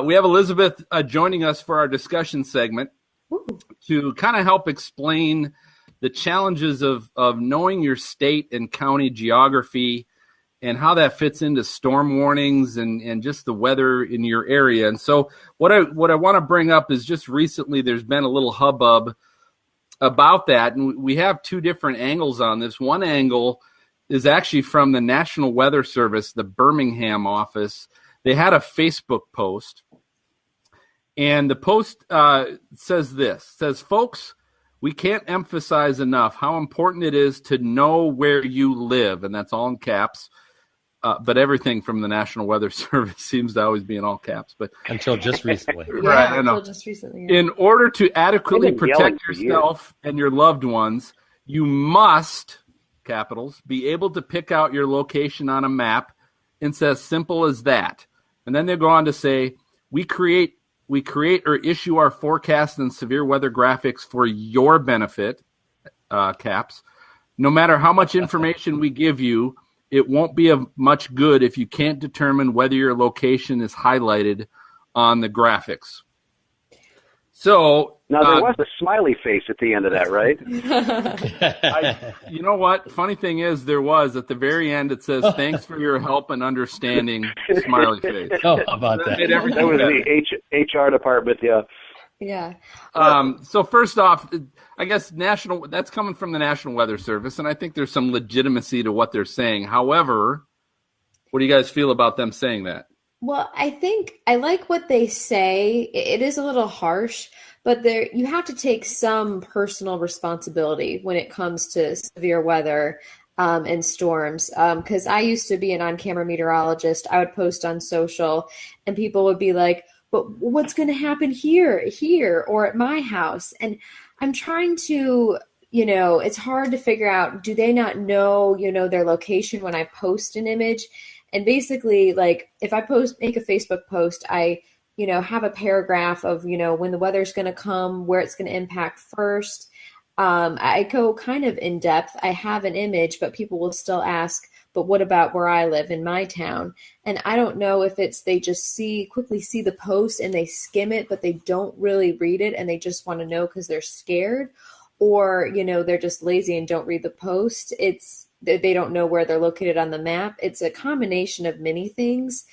we have Elizabeth joining us for our discussion segment to kind of help explain the challenges of knowing your state and county geography and how that fits into storm warnings and just the weather in your area. And so what I want to bring up is, just recently there's been a little hubbub about that, and we have two different angles on this. One angle is actually from the National Weather Service, the Birmingham office. They had a Facebook post, and the post says, folks, we can't emphasize enough how important it is to know where you live, and that's all in caps. But everything from the National Weather Service seems to always be in all caps. But until just recently. Right, I know. Until just recently. Yeah. In order to adequately protect yourself and your loved ones, you must, capitals, be able to pick out your location on a map. It's as simple as that. And then they go on to say, we create or issue our forecast and severe weather graphics for your benefit, caps. No matter how much information we give you, it won't be of much good if you can't determine whether your location is highlighted on the graphics. So now there was a smiley face at the end of that, right? You know what? Funny thing is, there was at the very end. It says, "Thanks for your help and understanding." Smiley face. Oh, how about that? That was the HR department. Yeah. Yeah. So first off, I guess that's coming from the National Weather Service, and I think there's some legitimacy to what they're saying. However, what do you guys feel about them saying that? Well, I think I like what they say. It is a little harsh, but you have to take some personal responsibility when it comes to severe weather and storms. Because I used to be an on-camera meteorologist. I would post on social, and people would be like, but what's going to happen here, or at my house? And I'm trying to, it's hard to figure out, do they not know, their location when I post an image? And basically, like, if I make a Facebook post, I, have a paragraph of, when the weather's going to come, where it's going to impact first. I go kind of in depth. I have an image, but people will still ask, but what about where I live in my town? And I don't know if they just quickly see the post and they skim it, but they don't really read it and they just want to know because they're scared, or, they're just lazy and don't read the post. They don't know where they're located on the map. It's a combination of many things.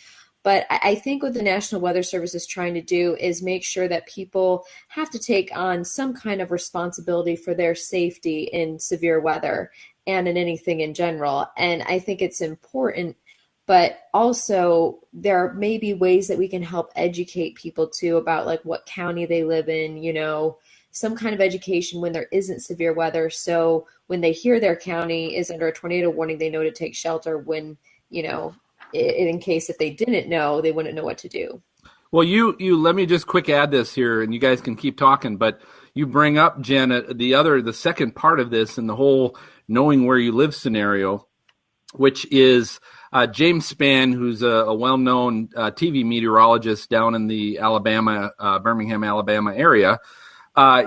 But I think what the National Weather Service is trying to do is make sure that people have to take on some kind of responsibility for their safety in severe weather and in anything in general. And I think it's important but also there may be ways that we can help educate people too about like what county they live in, you know, some kind of education when there isn't severe weather. So when they hear their county is under a tornado warning, they know to take shelter when, you know, in case if they didn't know, they wouldn't know what to do. Well, you let me just quick add this here, and you guys can keep talking. But you bring up, Jen, the second part of this and the whole knowing where you live scenario, which is James Spann, who's a well-known TV meteorologist down in the Birmingham, Alabama area.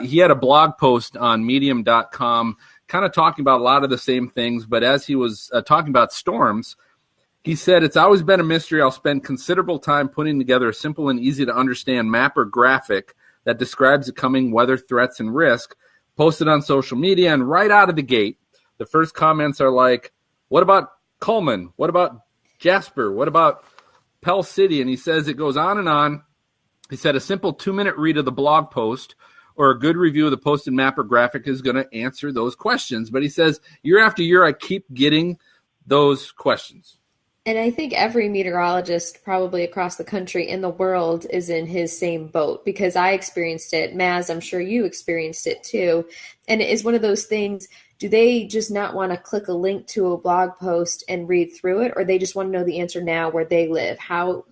He had a blog post on Medium.com, kind of talking about a lot of the same things. But as he was talking about storms, he said, "It's always been a mystery. I'll spend considerable time putting together a simple and easy to understand map or graphic that describes the coming weather threats and risk, posted on social media, and right out of the gate, the first comments are like, what about Cullman? What about Jasper? What about Pell City?" And he says it goes on and on. He said a simple 2-minute read of the blog post or a good review of the posted map or graphic is going to answer those questions. But he says year after year, I keep getting those questions. And I think every meteorologist probably across the country in the world is in his same boat, because I experienced it. Maz, I'm sure you experienced it too. And it is one of those things, do they just not want to click a link to a blog post and read through it, or they just want to know the answer now where they live? How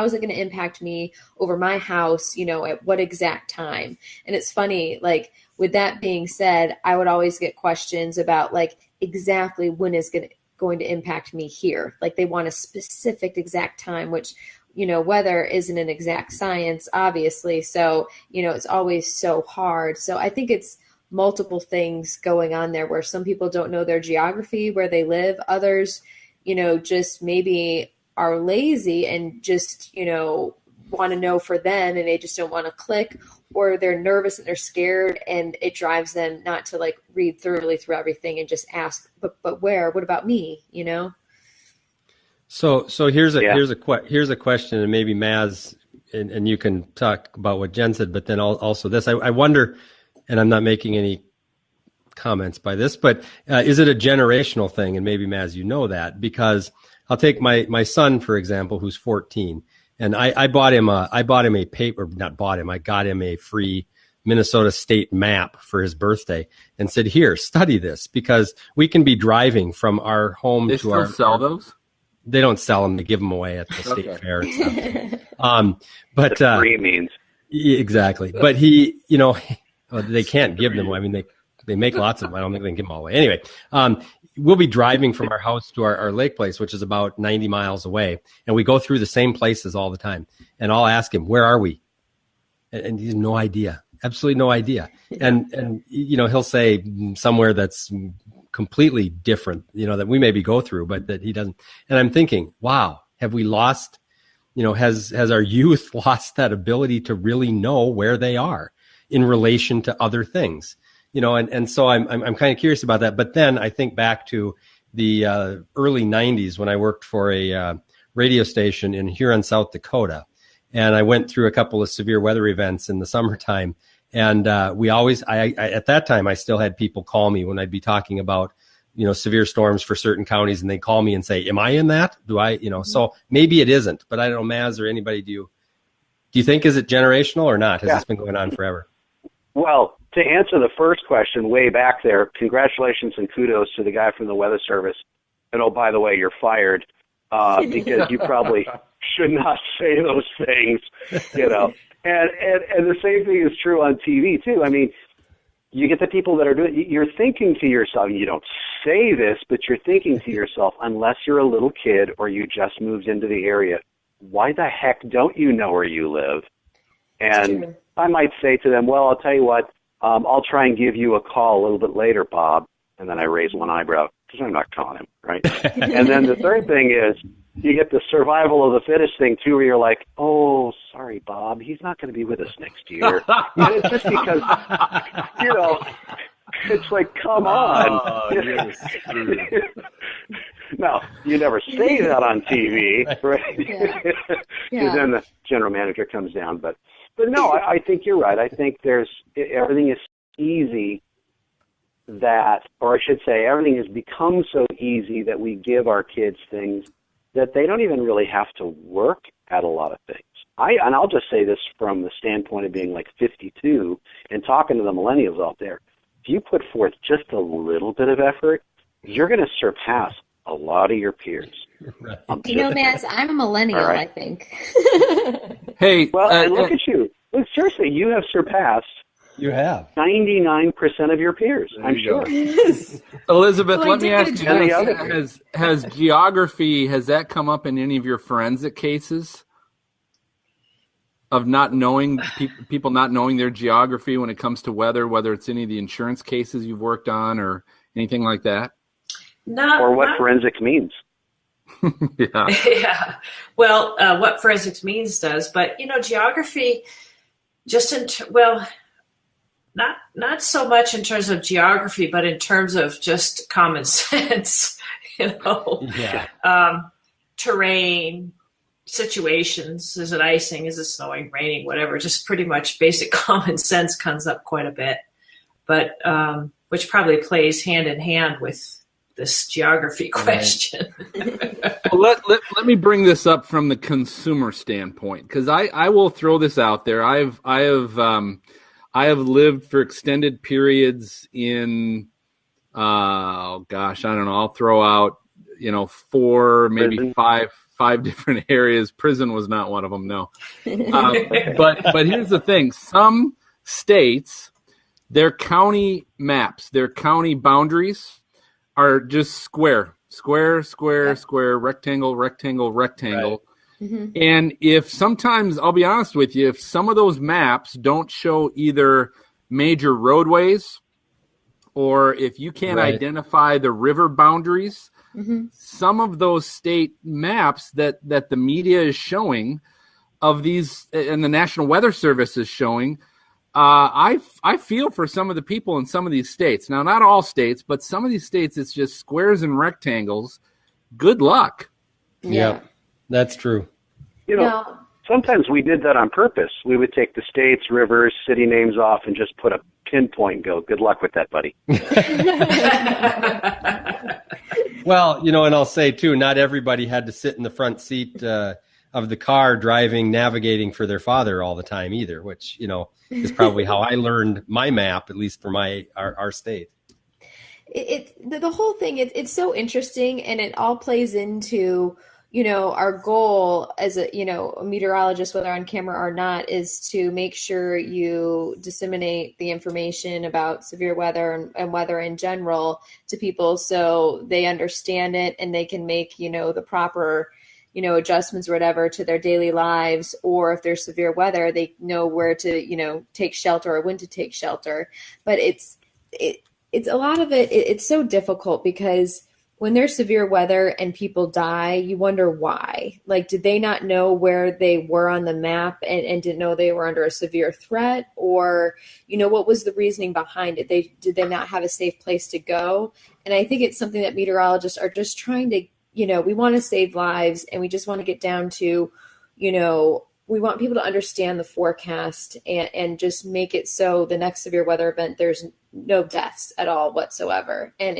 is it going to impact me over my house, you know, at what exact time? And it's funny, like, with that being said, I would always get questions about like exactly when is going to impact me here. Like they want a specific exact time, which, you know, weather isn't an exact science, obviously. So, you know, it's always so hard. So I think it's multiple things going on there where some people don't know their geography, where they live. Others, you know, just maybe are lazy and just, you know, want to know for them and they just don't want to click, or they're nervous and they're scared and it drives them not to like read thoroughly through everything and just ask, but where, what about me, you know? So here's a question, and maybe Maz, and you can talk about what Jen said, but then also this, I wonder, and I'm not making any comments by this, but is it a generational thing? And maybe Maz, you know that, because I'll take my son, for example, who's 14. And I got him a free Minnesota State map for his birthday and said, here, study this, because we can be driving from our home to our. They still sell those? They don't sell them. They give them away at the state fair and stuff. But free means. Exactly. But he, you know, they can't give them away. I mean, they make lots of them. I don't think they can give them all away. Anyway, we'll be driving from our house to our lake place, which is about 90 miles away. And we go through the same places all the time. And I'll ask him, where are we? And he has no idea, absolutely no idea. And, you know, he'll say somewhere that's completely different, you know, that we maybe go through, but that he doesn't. And I'm thinking, wow, have we lost, you know, has our youth lost that ability to really know where they are in relation to other things? You know, and so I'm kind of curious about that. But then I think back to the early 90s when I worked for a radio station in Huron, South Dakota. And I went through a couple of severe weather events in the summertime. And we always, at that time, I still had people call me when I'd be talking about, you know, severe storms for certain counties. And they call me and say, am I in that? Do I, you know, so maybe it isn't. But I don't know, Maz or anybody, do you think, is it generational or not? Has this been going on forever? Well, to answer the first question way back there, congratulations and kudos to the guy from the Weather Service. And oh, by the way, you're fired because you probably should not say those things, you know. And the same thing is true on TV, too. I mean, you get the people that are doing it, you're thinking to yourself, you don't say this, but you're thinking to yourself, unless you're a little kid or you just moved into the area, why the heck don't you know where you live? And I might say to them, well, I'll tell you what, I'll try and give you a call a little bit later, Bob. And then I raise one eyebrow because I'm not calling him, right? And then the third thing is you get the survival of the fittest thing, too, where you're like, oh, sorry, Bob, he's not going to be with us next year. And it's just because, you know, it's like, come on. No, you never say that on TV, right? Because then the general manager comes down. But no, I think you're right. I think everything is easy that, or I should say, everything has become so easy that we give our kids things that they don't even really have to work at a lot of things. And I'll just say this from the standpoint of being like 52 and talking to the millennials out there. If you put forth just a little bit of effort, you're going to surpass a lot of your peers. Right. Maz, I'm a millennial, Right. I think. Hey, Well, and look at you. Look, seriously, you have surpassed You have. 99% of your peers, There I'm you sure. go. Elizabeth, Well, I let me did ask get you a this. job. And the other Has geography, has that come up in any of your forensic cases of not knowing, people not knowing their geography when it comes to weather, whether it's any of the insurance cases you've worked on or anything like that? Or what forensics means. Yeah. Yeah. Well, what forensics means does, but geography, just not so much in terms of geography, but in terms of just common sense. Yeah. Terrain, situations. Is it icing? Is it snowing? Raining? Whatever. Just pretty much basic common sense comes up quite a bit, but which probably plays hand in hand with this geography question. Well, let me bring this up from the consumer standpoint, because I will throw this out there. I have lived for extended periods in I don't know. I'll throw out 4, maybe Prison. five different areas. Prison was not one of them. No, but here's the thing: some states, their county maps, their county boundaries are just square, rectangle. Right. Mm-hmm. And if sometimes, I'll be honest with you, if some of those maps don't show either major roadways or if you can't Right. identify the river boundaries, Mm-hmm. some of those state maps that the media is showing of these and the National Weather Service is showing, I feel for some of the people in some of these states. Now, not all states, but some of these states, it's just squares and rectangles. Good luck. Yeah. That's true. No. Sometimes we did that on purpose. We would take the states, rivers, city names off and just put a pinpoint and go, good luck with that, buddy. Well, and I'll say too, not everybody had to sit in the front seat of the car driving, navigating for their father all the time either, which, is probably how I learned my map, at least for our state. The whole thing, it's so interesting, and it all plays into our goal as a meteorologist, whether on camera or not, is to make sure you disseminate the information about severe weather and weather in general to people so they understand it and they can make the proper adjustments or whatever to their daily lives, or if there's severe weather, they know where to take shelter or when to take shelter. But it's a lot of it. It's so difficult because when there's severe weather and people die, you wonder why. Like, did they not know where they were on the map and didn't know they were under a severe threat? Or, what was the reasoning behind it? Did they not have a safe place to go? And I think it's something that meteorologists are just trying to, we want to save lives, and we just want to get down to, we want people to understand the forecast and just make it so the next severe weather event, there's no deaths at all whatsoever. And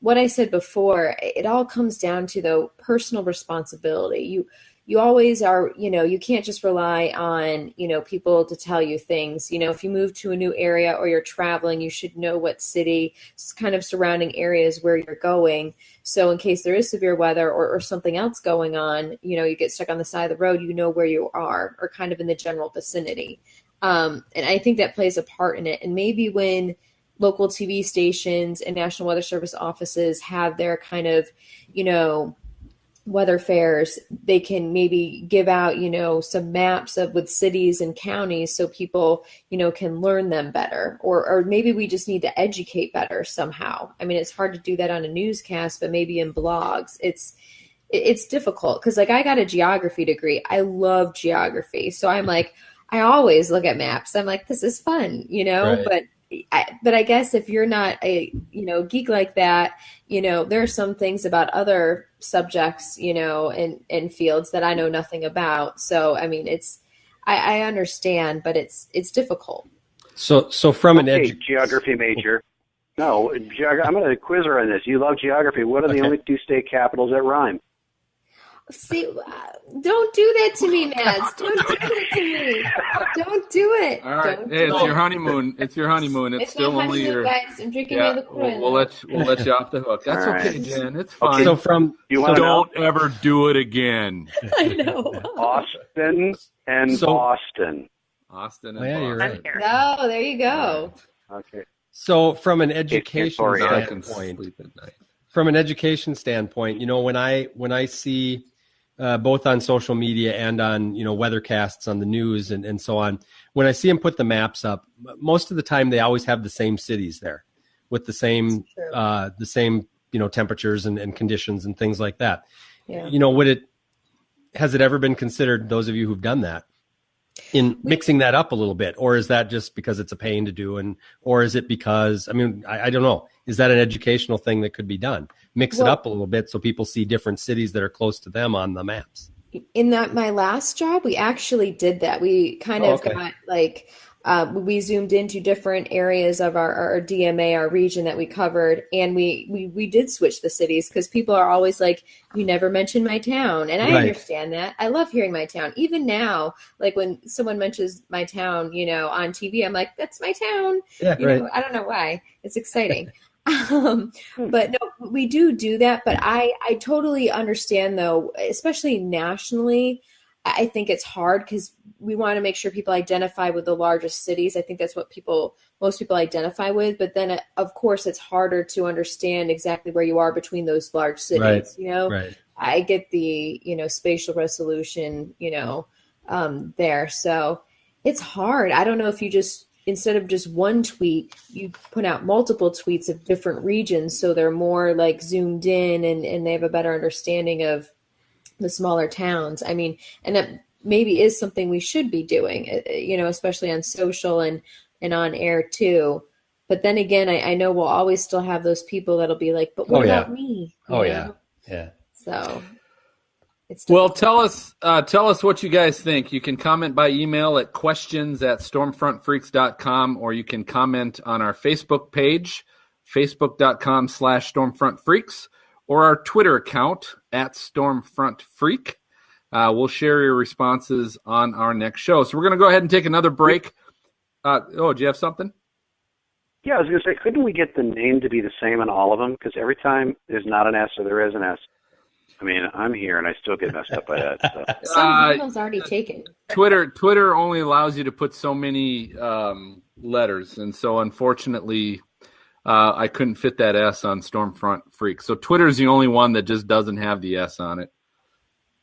what I said before, it all comes down to the personal responsibility. You always are, you can't just rely on, people to tell you things. If you move to a new area or you're traveling, you should know what city, kind of surrounding areas where you're going. So in case there is severe weather or something else going on, you get stuck on the side of the road, where you are, or kind of in the general vicinity. And I think that plays a part in it. And maybe when local TV stations and National Weather Service offices have their kind of, weather fairs, they can maybe give out, some maps with cities and counties so people, can learn them better. Or maybe we just need to educate better somehow. I mean, it's hard to do that on a newscast, but maybe in blogs. It's difficult because, like, I got a geography degree. I love geography. So I'm like, I always look at maps. I'm like, this is fun, Right. But I guess if you're not a, geek like that, there are some things about other subjects, and fields that I know nothing about. So, I mean, I understand, but it's difficult. So from an geography major. No, I'm going to quiz her on this. You love geography. What are the only two state capitals that rhyme? See, don't do that to me, Mads. Don't do that to me. Don't do it. All right. Don't Hey, do it's it. your honeymoon. It's your honeymoon. It's still my only honeymoon, your. guys. I'm drinking Yeah, my LaCroix. we'll let you off the hook. That's All right. okay, Jen. It's fine. So from You want to know? Don't ever do it again. I know. Austin and So- Boston. Austin Oh, and yeah, you're Boston. right. Here. Oh, there you go. Okay. So from an education Sorry, Now I can standpoint, sleep at night. from an education standpoint, when I see both on social media and on weathercasts on the news and so on, when I see them put the maps up, most of the time they always have the same cities there with the same temperatures and conditions and things like that. Yeah. Has it ever been considered, those of you who've done that, in mixing that up a little bit, or is that just because it's a pain to do, or is it because I don't know, is that an educational thing that could be done? Mix it up a little bit so people see different cities that are close to them on the maps. In my last job, we actually did that. We kind of got we zoomed into different areas of our DMA, our region that we covered, and we did switch the cities because people are always like, you never mention my town. And I understand that. I love hearing my town. Even now, like when someone mentions my town, on TV, I'm like, that's my town. Yeah, right. I don't know why. It's exciting. But no, we do that. But I totally understand, though, especially nationally, I think it's hard because we want to make sure people identify with the largest cities. I think that's what most people identify with. But then, of course, it's harder to understand exactly where you are between those large cities. Right. I get the spatial resolution there. So it's hard. I don't know if you just, instead of just one tweet, you put out multiple tweets of different regions so they're more like zoomed in and they have a better understanding of the smaller towns. I mean, and that maybe is something we should be doing, especially on social and on air too. But then again, I know we'll always still have those people that'll be like, but what about me? Yeah. So it's Well, tell us what you guys think. You can comment by email at questions@stormfrontfreaks.com, or you can comment on our Facebook page, facebook.com/stormfrontfreaks, or our Twitter account @stormfrontfreak. We'll share your responses on our next show. So we're going to go ahead and take another break. Do you have something? Yeah, I was going to say, couldn't we get the name to be the same on all of them? Because every time there's not an S or there is an S. I mean, I'm here and I still get messed up by that. So. Some emails already taken. Twitter only allows you to put so many letters, and so unfortunately, I couldn't fit that S on Stormfront Freak. So Twitter's the only one that just doesn't have the S on it.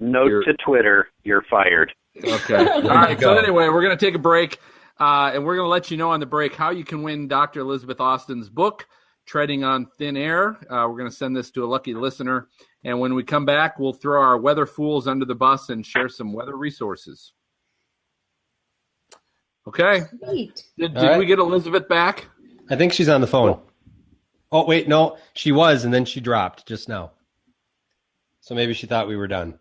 Note to Twitter, you're fired. Okay. All right. So anyway, we're going to take a break, and we're going to let you know on the break how you can win Dr. Elizabeth Austin's book, Treading on Thin Air. We're going to send this to a lucky listener. And when we come back, we'll throw our weather fools under the bus and share some weather resources. Okay. Sweet. Did we get Elizabeth back? I think she's on the phone. Oh, wait, no, she was, and then she dropped just now. So maybe she thought we were done.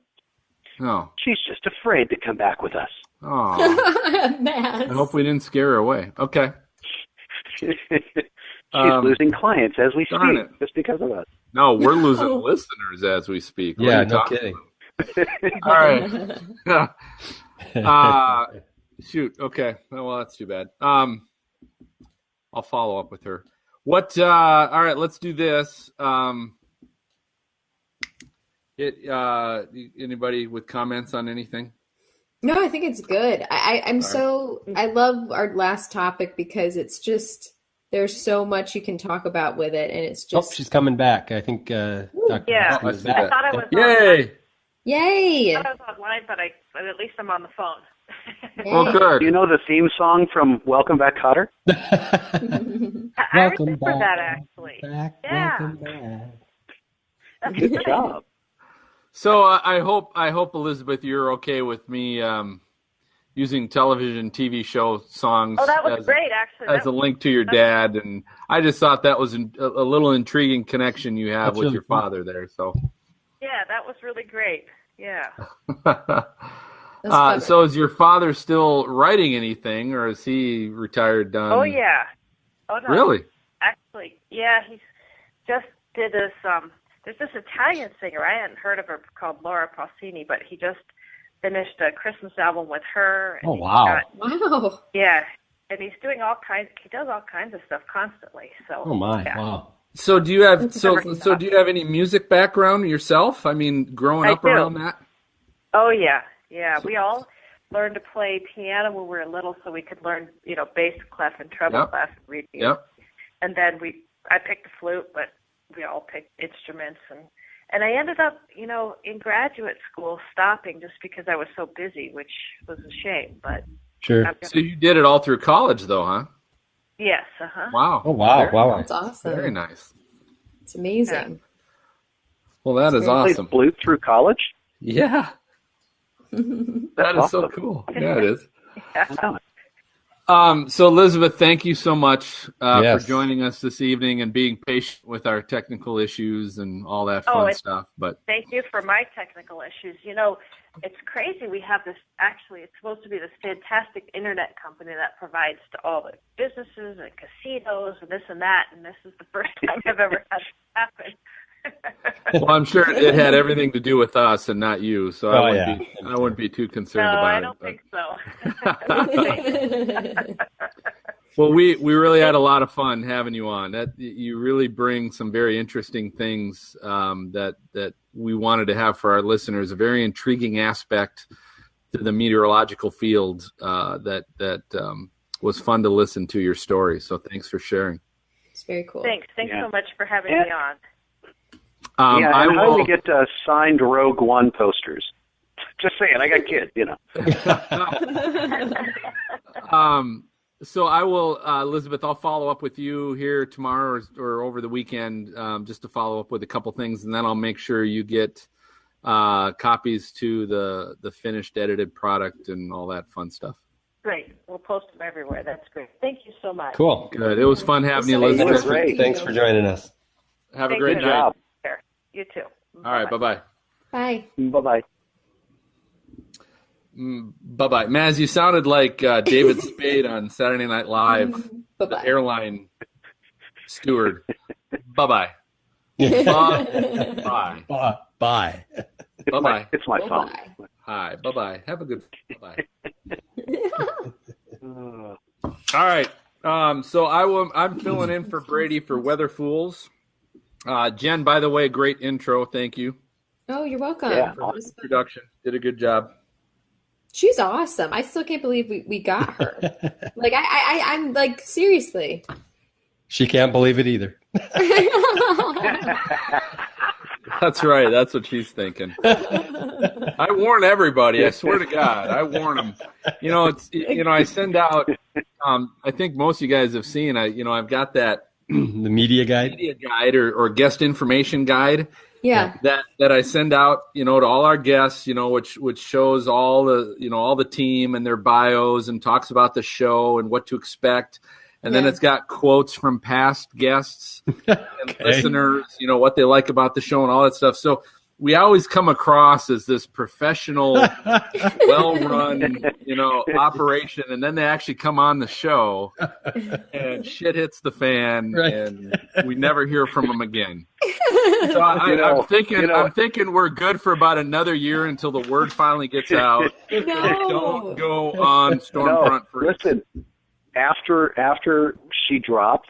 Oh. She's just afraid to come back with us. Oh. I hope we didn't scare her away. Okay. She's losing clients as we darn speak, just because of us. No, we're losing listeners as we speak. What Yeah, are you no talking kidding. about? All right. Shoot. Okay. Well, that's too bad. I'll follow up with her. All right, let's do this. Anybody with comments on anything? No, I think it's good. I love our last topic because it's just, there's so much you can talk about with it, and it's just. Oh, she's coming back. I think. Dr. Yeah. Austin is I back. thought I was Yay! Yay! I thought I was online, but at least I'm on the phone. Well, good. Do you know the theme song from Welcome Back, Cotter? I remember that, actually. Welcome back. Good job. So I hope Elizabeth, you're okay with me using television, TV show songs. Oh, that was great, actually. As a link to your dad, and I just thought that was a little intriguing connection you have with your father there. So. Yeah, that was really great. Yeah. So is your father still writing anything, or is he retired, done? Oh, yeah. Oh, no. Really? Actually, yeah, he just did this there's this Italian singer. I hadn't heard of her, called Laura Pausini, but he just finished a Christmas album with her. And wow. Wow. Yeah. And he's doing he does all kinds of stuff constantly. So. Oh my! Yeah. Wow. So do you have do you have any music background yourself? I mean, growing up around that? Oh yeah, yeah. We all learned to play piano when we were little, so we could learn, bass clef and treble clef and read music. Yep. And then I picked the flute, but we all picked instruments, and I ended up, in graduate school stopping just because I was so busy, which was a shame. But sure. So you did it all through college, though, huh? Yes. Uh-huh. Wow. Oh wow! Wow. That's awesome. Very nice. It's amazing. Well, that is awesome. Played flute through college? Yeah. That is so cool. Yeah, it is. So Elizabeth, thank you so much for joining us this evening and being patient with our technical issues and all that fun stuff. But thank you for my technical issues. It's crazy. We have this, actually, it's supposed to be this fantastic internet company that provides to all the businesses and casinos and this and that, and this is the first time I've ever had this happen. Well, I'm sure it had everything to do with us and not you, so I wouldn't be too concerned about it. No, I don't think so. Well, we really had a lot of fun having you on. You really bring some very interesting things that we wanted to have for our listeners. A very intriguing aspect to the meteorological field that was fun to listen to your story. So thanks for sharing. It's very cool. Thanks so much for having me on. How do we get signed Rogue One posters? Just saying, I got kids, So I will, Elizabeth, I'll follow up with you here tomorrow or over the weekend just to follow up with a couple things, and then I'll make sure you get copies to the finished edited product and all that fun stuff. Great. We'll post them everywhere. That's great. Thank you so much. Cool. Good. It was fun having you, Elizabeth. Great. Thanks for joining us. Have a great night. You too. All right. Bye-bye. Bye. Bye-bye. Bye-bye. Maz, you sounded like David Spade on Saturday Night Live, the airline steward. Bye-bye. Bye. Bye. Bye. Bye-bye. It's my phone. Hi. Bye-bye. Have a good bye-bye. All right. So I'm filling in for Brady for Weather Fools. Jen, by the way, great intro. Thank you. Oh, you're welcome. Yeah. For production. Did a good job. She's awesome. I still can't believe we got her. Like I'm like, seriously. She can't believe it either. That's right. That's what she's thinking. I warn everybody. I swear to God, I warn them. I send out. I think most of you guys have seen. I've got that the media guide or guest information guide. Yeah. That I send out, to all our guests, which shows all the team and their bios and talks about the show and what to expect. And then it's got quotes from past guests and listeners, what they like about the show and all that stuff. So we always come across as this professional, well-run, operation. And then they actually come on the show and shit hits the fan and we never hear from them again. So I'm thinking we're good for about another year until the word finally gets out. No. Don't go on Stormfront Freaks. Listen, after she dropped,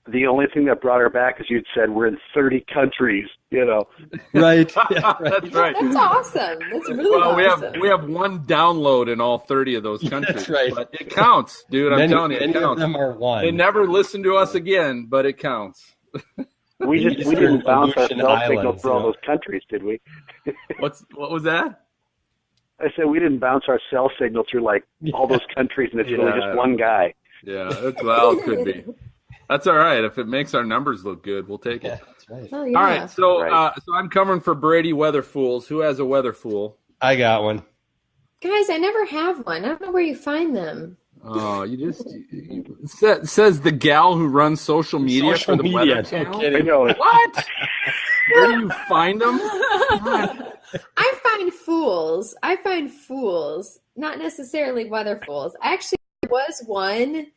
the only thing that brought her back is you'd said we're in 30 countries, Right. Yeah, that's right. That's awesome. That's really awesome. We have one download in all 30 of those countries. That's right. But it counts, dude. I'm telling you, it many counts. of them are one. They never listen to us again, but it counts. We didn't bounce our Aleutian cell signal Islands, through all those countries, did we? What was that? I said we didn't bounce our cell signal through all those countries, and it's really just one guy. Yeah, it could be. That's all right. If it makes our numbers look good, we'll take it. That's right. Oh, yeah. All right, so I'm covering for Brady Weather Fools. Who has a Weather Fool? I got one. Guys, I never have one. I don't know where you find them. Oh, says the gal who runs social media for the Weather Channel. I know it. What? Where do you find them? I find fools, not necessarily weather fools. Actually, there was one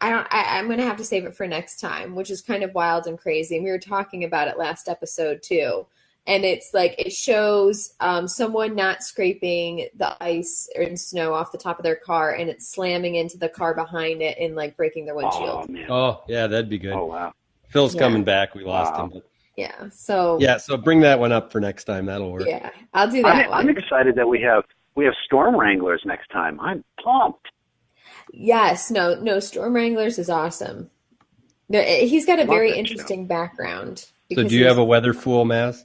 I'm going to have to save it for next time, which is kind of wild and crazy. And we were talking about it last episode too. And it's like, it shows someone not scraping the ice or snow off the top of their car, and it's slamming into the car behind it and like breaking their windshield. Oh, man. Oh, yeah, that'd be good. Oh, wow. Phil's coming back. We lost him. But... Yeah. So bring that one up for next time. That'll work. Yeah, I'll do that. I'm excited that we have storm wranglers next time. I'm pumped. Yes. No, Storm Wranglers is awesome. No, he's got a very interesting background. So do you have a weather fool, Maz?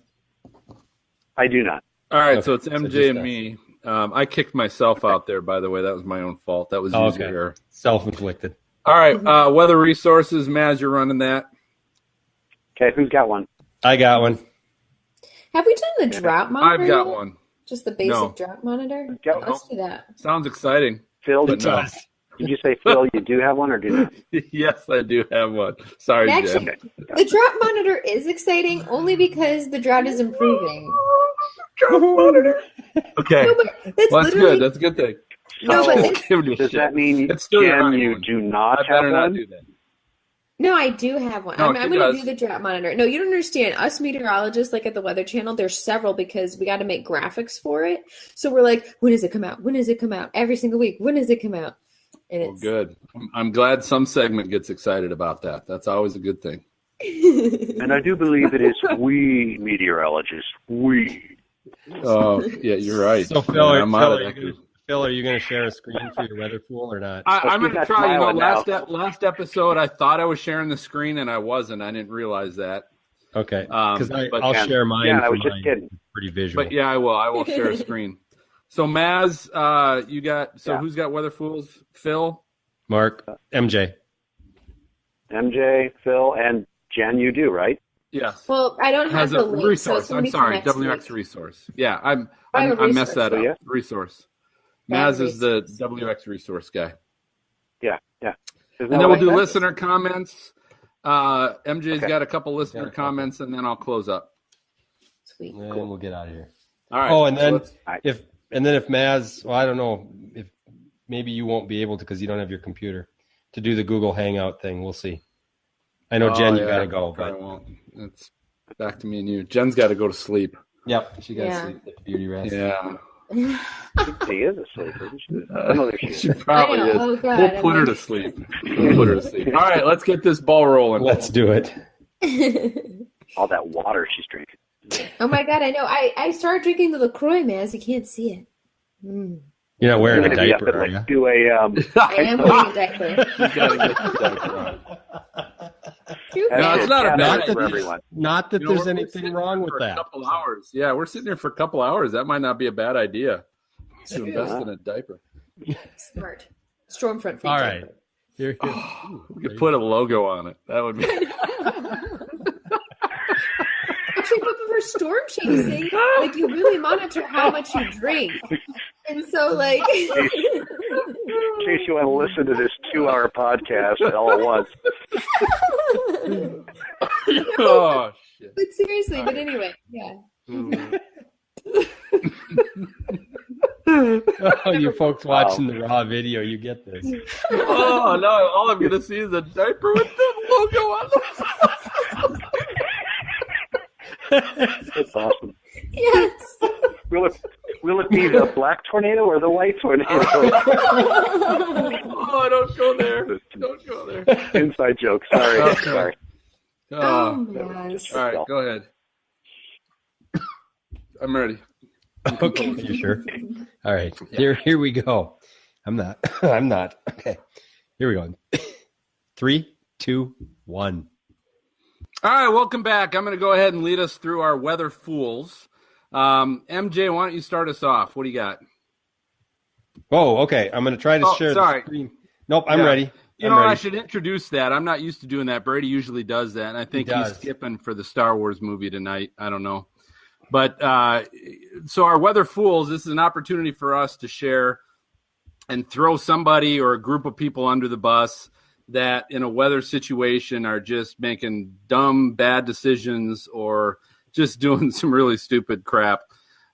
I do not. All right, so it's MJ and me. I kicked myself out there, by the way. That was my own fault. That was user error. Self-inflicted. All right, weather resources. Maz, you're running that. Okay, who's got one? I got one. Have we done the drought monitor? I've got one. Just the basic drought monitor? Let's do that. Sounds exciting. Phil, but no. Did you say, Phil, you do have one or do not? Yes, I do have one. Sorry, actually, Jen. The drought monitor is exciting only because the drought is improving. Drought monitor. Okay. No, that's good. That's a good thing. No, but does that mean, Jen, you do not have one? Not do that. No, I do have one. No, I'm going to do the drought monitor. No, you don't understand. Us meteorologists, like at the Weather Channel, there's several because we got to make graphics for it. So we're like, when does it come out? When does it come out? Every single week. When does it come out? And it's good. I'm glad some segment gets excited about that. That's always a good thing. And I do believe it is we meteorologists. We. Oh, yeah, you're right. So Phil, are you going to share a screen for your weather fool or not? I'm going to try. Last episode, I thought I was sharing the screen, and I wasn't. I didn't realize that. Okay, because I'll share mine. Yeah, I was just kidding. Pretty visual. But yeah, I will. I will share a screen. So Maz, you got. So who's got weather fools? Phil, Mark, MJ, Phil, and Jen. You do, right? Yes. Well, I don't have the link. Resource. So I'm sorry, WX resource. Yeah, I messed that up. Yeah? Resource. Maz is the WX resource guy. Yeah. And then we'll do listener comments. MJ's got a couple listener comments, and then I'll close up. Sweet. And we'll get out of here. All right. Oh, and then if Maz, well, I don't know if maybe you won't be able to because you don't have your computer to do the Google Hangout thing. We'll see. I know Jen, you got to go, but won't. It's back to me and you. Jen's got to go to sleep. Yep, she got to sleep at the beauty rest. Yeah. She is asleep, isn't she? She probably is. Oh, God. We'll put her to sleep. All right, let's get this ball rolling. Let's do it. All that water she's drinking. Oh my God, I know. I started drinking the LaCroix, Maz. You can't see it. You're not wearing a diaper, are you? Do a. I am wearing a diaper. You gotta get the diaper on. No, it's not a bad for everyone. Not that there's anything wrong with that. A couple hours. Yeah, we're sitting here for a couple hours. That might not be a bad idea to invest in a diaper. Smart. Stormfront free All diaper. right. Here. We could put a logo on it. That would be. Actually, but for storm chasing, like you really monitor how much you drink, and so like. In case you want to listen to this 2-hour podcast all at once. Oh shit! But seriously, but anyway, yeah. Oh, you folks watching the raw video, you get this. Oh no! All I'm gonna see is a diaper with the logo on it. That's awesome. Yes. Will it be the black tornado or the white tornado? Oh, don't go there. Don't go there. Inside joke. Sorry. Okay. Sorry. All Yes. right, go ahead. I'm ready. Okay, you sure? All right, here we go. I'm not. Okay, here we go. 3, 2, 1. All right, welcome back. I'm going to go ahead and lead us through our weather fools. MJ, why don't you start us off? What do you got? Oh, okay. I'm going to try to share the screen. Nope, I'm ready. I should introduce that. I'm not used to doing that. Brady usually does that, and I think he's skipping for the Star Wars movie tonight. I don't know. But so our weather fools, this is an opportunity for us to share and throw somebody or a group of people under the bus that in a weather situation are just making dumb, bad decisions or just doing some really stupid crap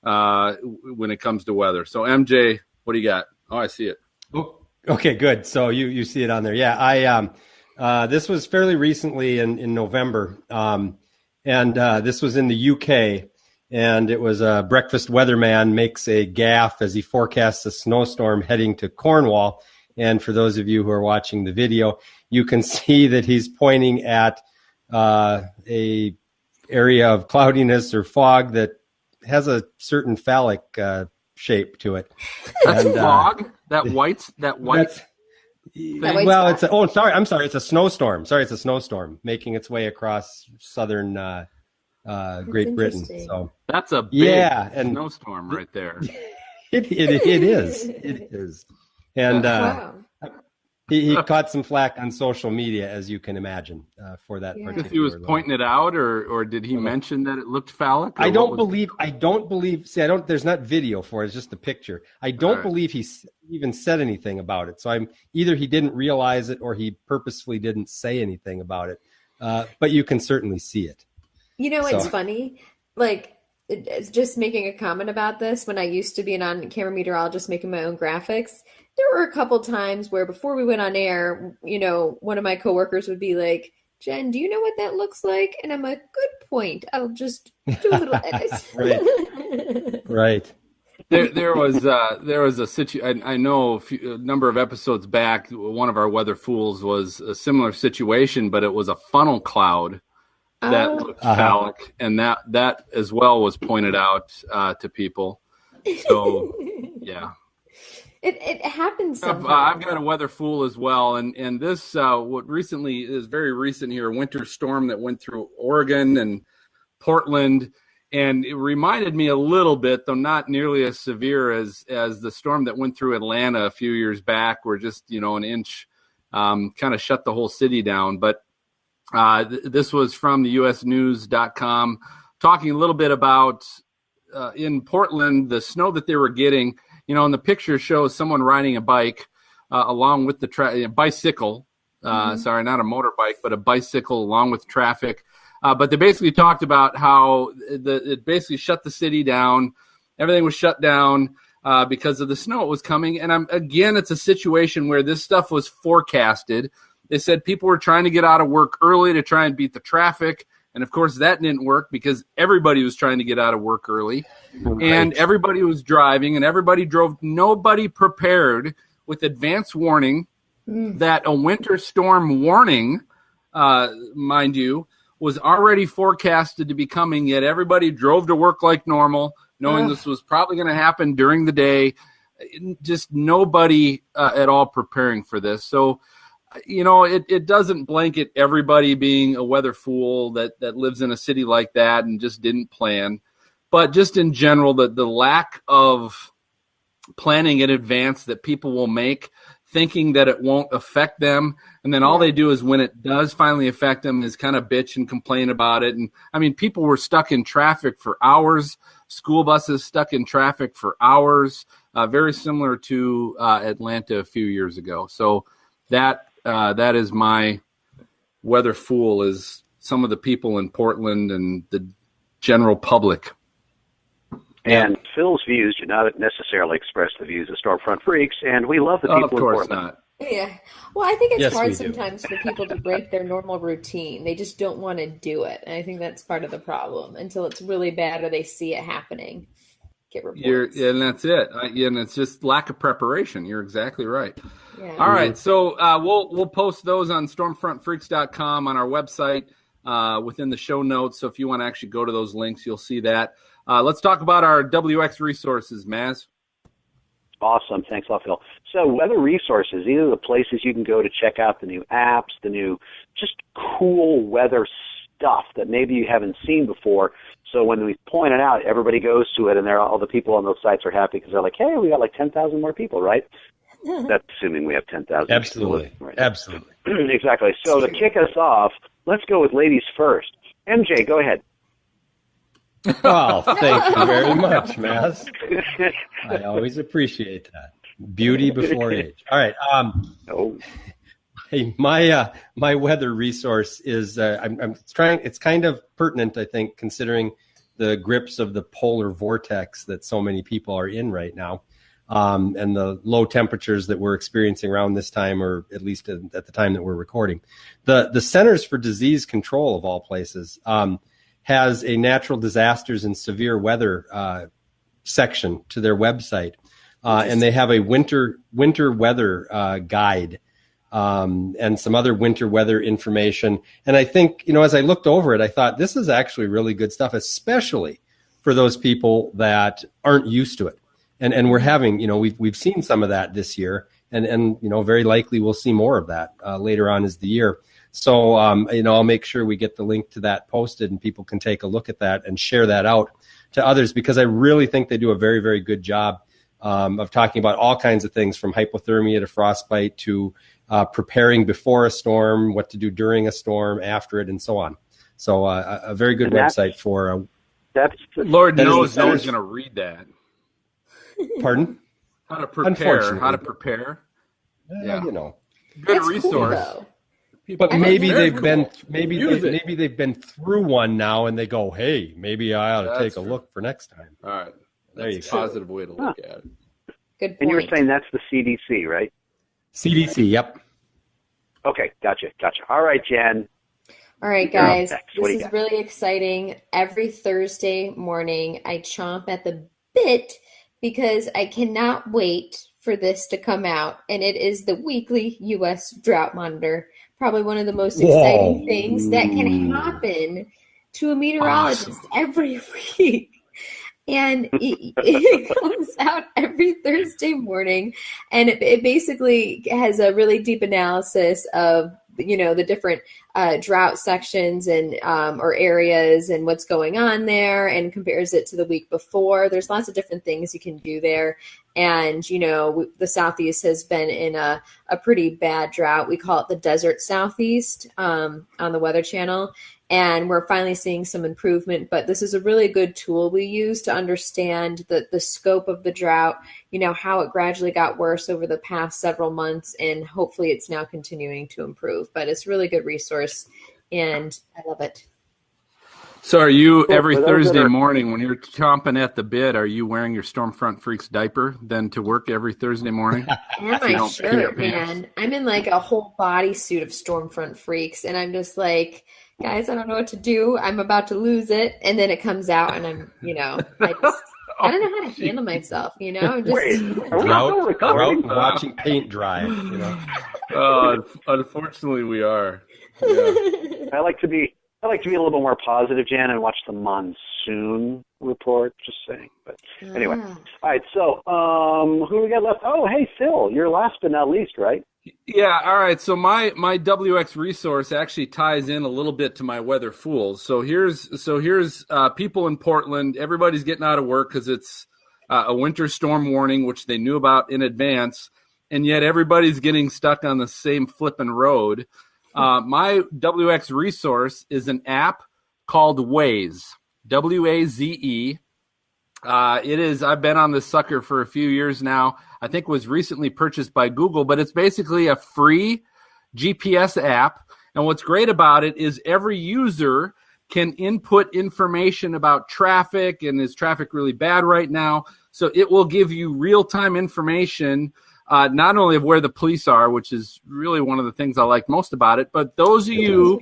when it comes to weather. So, MJ, what do you got? Oh, I see it. Oh, Okay, good. So you see it on there. Yeah, this was fairly recently in November, and this was in the UK, and it was a breakfast weatherman makes a gaffe as he forecasts a snowstorm heading to Cornwall. And for those of you who are watching the video, you can see that he's pointing at a area of cloudiness or fog that has a certain phallic shape to it. That's and, fog. That white. Well, I'm sorry. It's a snowstorm. Sorry, it's a snowstorm making its way across southern Great Britain. So that's a big snowstorm right there. It is. It is. And wow. he caught some flack on social media, as you can imagine, for that particular. Because he was pointing it out, or did he mention that it looked phallic? I don't believe. See, there's not video for it. It's just a picture. I don't believe he even said anything about it. So either he didn't realize it, or he purposefully didn't say anything about it. But you can certainly see it. It's funny. Like, it's just making a comment about this. When I used to be an on-camera meteorologist making my own graphics, there were a couple times where before we went on air, one of my coworkers would be like, "Jen, do you know what that looks like?" And I'm like, "Good point. I'll just do a little edit." Right. There was a situation. I know a number of episodes back, one of our weather fools was a similar situation, but it was a funnel cloud that looked phallic, and that as well was pointed out to people. So, yeah. It happens sometimes. I've got a weather fool as well, and this what recently is very recent here, a winter storm that went through Oregon and Portland, and it reminded me a little bit, though not nearly as severe as the storm that went through Atlanta a few years back, where just an inch kind of shut the whole city down. But this was from the usnews.com, talking a little bit about in Portland the snow that they were getting. And the picture shows someone riding a bike along with the bicycle. Sorry, not a motorbike, but a bicycle along with traffic. But they basically talked about how it basically shut the city down. Everything was shut down because of the snow that was coming. And again, it's a situation where this stuff was forecasted. They said people were trying to get out of work early to try and beat the traffic. And, of course, that didn't work because everybody was trying to get out of work early. Right. And everybody was driving and everybody drove. Nobody prepared with advance warning that a winter storm warning, mind you, was already forecasted to be coming, yet everybody drove to work like normal, knowing this was probably going to happen during the day. Just nobody at all preparing for this. So, it doesn't blanket everybody being a weather fool that lives in a city like that and just didn't plan. But just in general, the lack of planning in advance that people will make, thinking that it won't affect them. And then all they do is when it does finally affect them is kind of bitch and complain about it. And I mean, people were stuck in traffic for hours, school buses stuck in traffic for hours, very similar to Atlanta a few years ago. So that is my weather fool, is some of the people in Portland and the general public. And Phil's views do not necessarily express the views of Stormfront Freaks, and we love the people in Portland. Of course not. Yeah. Well, I think it's hard sometimes for people to break their normal routine. They just don't want to do it. And I think that's part of the problem until it's really bad or they see it happening. Get reports. And that's it. And it's just lack of preparation. You're exactly right. Yeah. All right. So we'll post those on stormfrontfreaks.com on our website within the show notes. So if you want to actually go to those links, you'll see that. Let's talk about our WX resources, Maz. Awesome. Thanks a lot, Phil. So weather resources, these are the places you can go to check out the new apps, the new just cool weather stuff that maybe you haven't seen before. So when we point it out, everybody goes to it, and all the people on those sites are happy because they're like, hey, we got like 10,000 more people, right? That's assuming we have 10,000. Absolutely. Right? Absolutely. Exactly. So to kick us off, let's go with ladies first. MJ, go ahead. Well, thank you very much, Maz. I always appreciate that. Beauty before age. All right. Hey, my weather resource is I'm trying. It's kind of pertinent, I think, considering the grips of the polar vortex that so many people are in right now. and the low temperatures that we're experiencing around this time, or at least at the time that we're recording. The Centers for Disease Control, of all places, has a natural disasters and severe weather section to their website, and they have a winter weather guide and some other winter weather information. And I think, as I looked over it, I thought this is actually really good stuff, especially for those people that aren't used to it. And we're having, we've seen some of that this year, and very likely we'll see more of that later on as the year. So, I'll make sure we get the link to that posted and people can take a look at that and share that out to others, because I really think they do a very, very good job of talking about all kinds of things, from hypothermia to frostbite to preparing before a storm, what to do during a storm, after it, and so on. So a very good website for... Lord knows no one's going to read that. Pardon? How to prepare. Yeah. Good It's resource. Cool, but maybe they've been through one now, and they go, hey, maybe I ought to take a look for next time. All right. There you go. Positive way to look at it. Good point. And you were saying that's the CDC, right? CDC, yep. Okay, gotcha. All right, Jen. All right, guys, What this is really exciting. Every Thursday morning, I chomp at the bit because I cannot wait for this to come out. And it is the weekly U.S. Drought Monitor. Probably one of the most exciting things that can happen to a meteorologist every week. And it comes out every Thursday morning, and it basically has a really deep analysis of the different drought sections and or areas and what's going on there, and compares it to the week before. There's lots of different things you can do there. And, the Southeast has been in a pretty bad drought. We call it the Desert Southeast on the Weather Channel. And we're finally seeing some improvement, but this is a really good tool we use to understand the scope of the drought, how it gradually got worse over the past several months, and hopefully it's now continuing to improve. But it's a really good resource, and I love it. So are you, every Thursday morning when you're chomping at the bit, are you wearing your Stormfront Freaks diaper then to work every Thursday morning? And my shirt, man. I'm in like a whole bodysuit of Stormfront Freaks, and I'm just like, guys, I don't know what to do. I'm about to lose it. And then it comes out, and I'm, I don't know how to handle myself, I'm just... Drought watching paint dry, Unfortunately, we are. Yeah. I like to be a little bit more positive, Jan, and watch the monsoon report, just saying. But anyway. All right, so who we got left? Oh, hey, Phil, you're last but not least, right? Yeah, all right. So my WX resource actually ties in a little bit to my weather fools. So here's people in Portland. Everybody's getting out of work because it's a winter storm warning, which they knew about in advance, and yet everybody's getting stuck on the same flipping road. My WX resource is an app called Waze, Waze. I've been on this sucker for a few years now. I think it was recently purchased by Google, but it's basically a free GPS app. And what's great about it is every user can input information about traffic, and is traffic really bad right now? So it will give you real-time information, not only of where the police are, which is really one of the things I like most about it, but those of you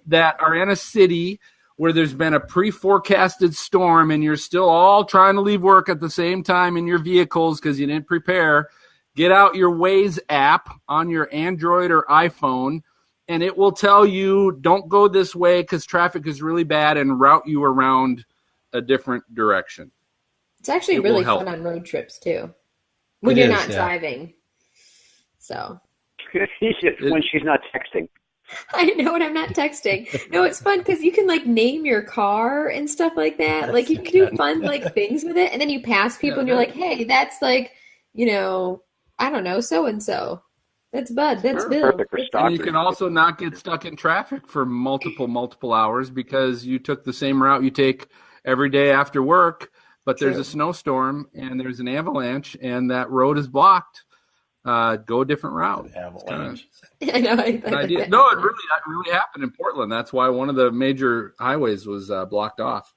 that are in a city where there's been a pre-forecasted storm and you're still all trying to leave work at the same time in your vehicles because you didn't prepare, get out your Waze app on your Android or iPhone, and it will tell you, don't go this way because traffic is really bad, and route you around a different direction. It's actually really fun on road trips, too, when you're not driving. So when she's not texting. I know when I'm not texting. No, it's fun because you can name your car and stuff like that. You can do fun things with it, and then you pass people and you're like, hey, that's I don't know, so and so. That's Bud. That's Bill. And you can also not get stuck in traffic for multiple hours because you took the same route you take every day after work, but there's a snowstorm and there's an avalanche and that road is blocked. Go a different route. Avalanche. I know. No, it really happened in Portland. That's why one of the major highways was blocked off.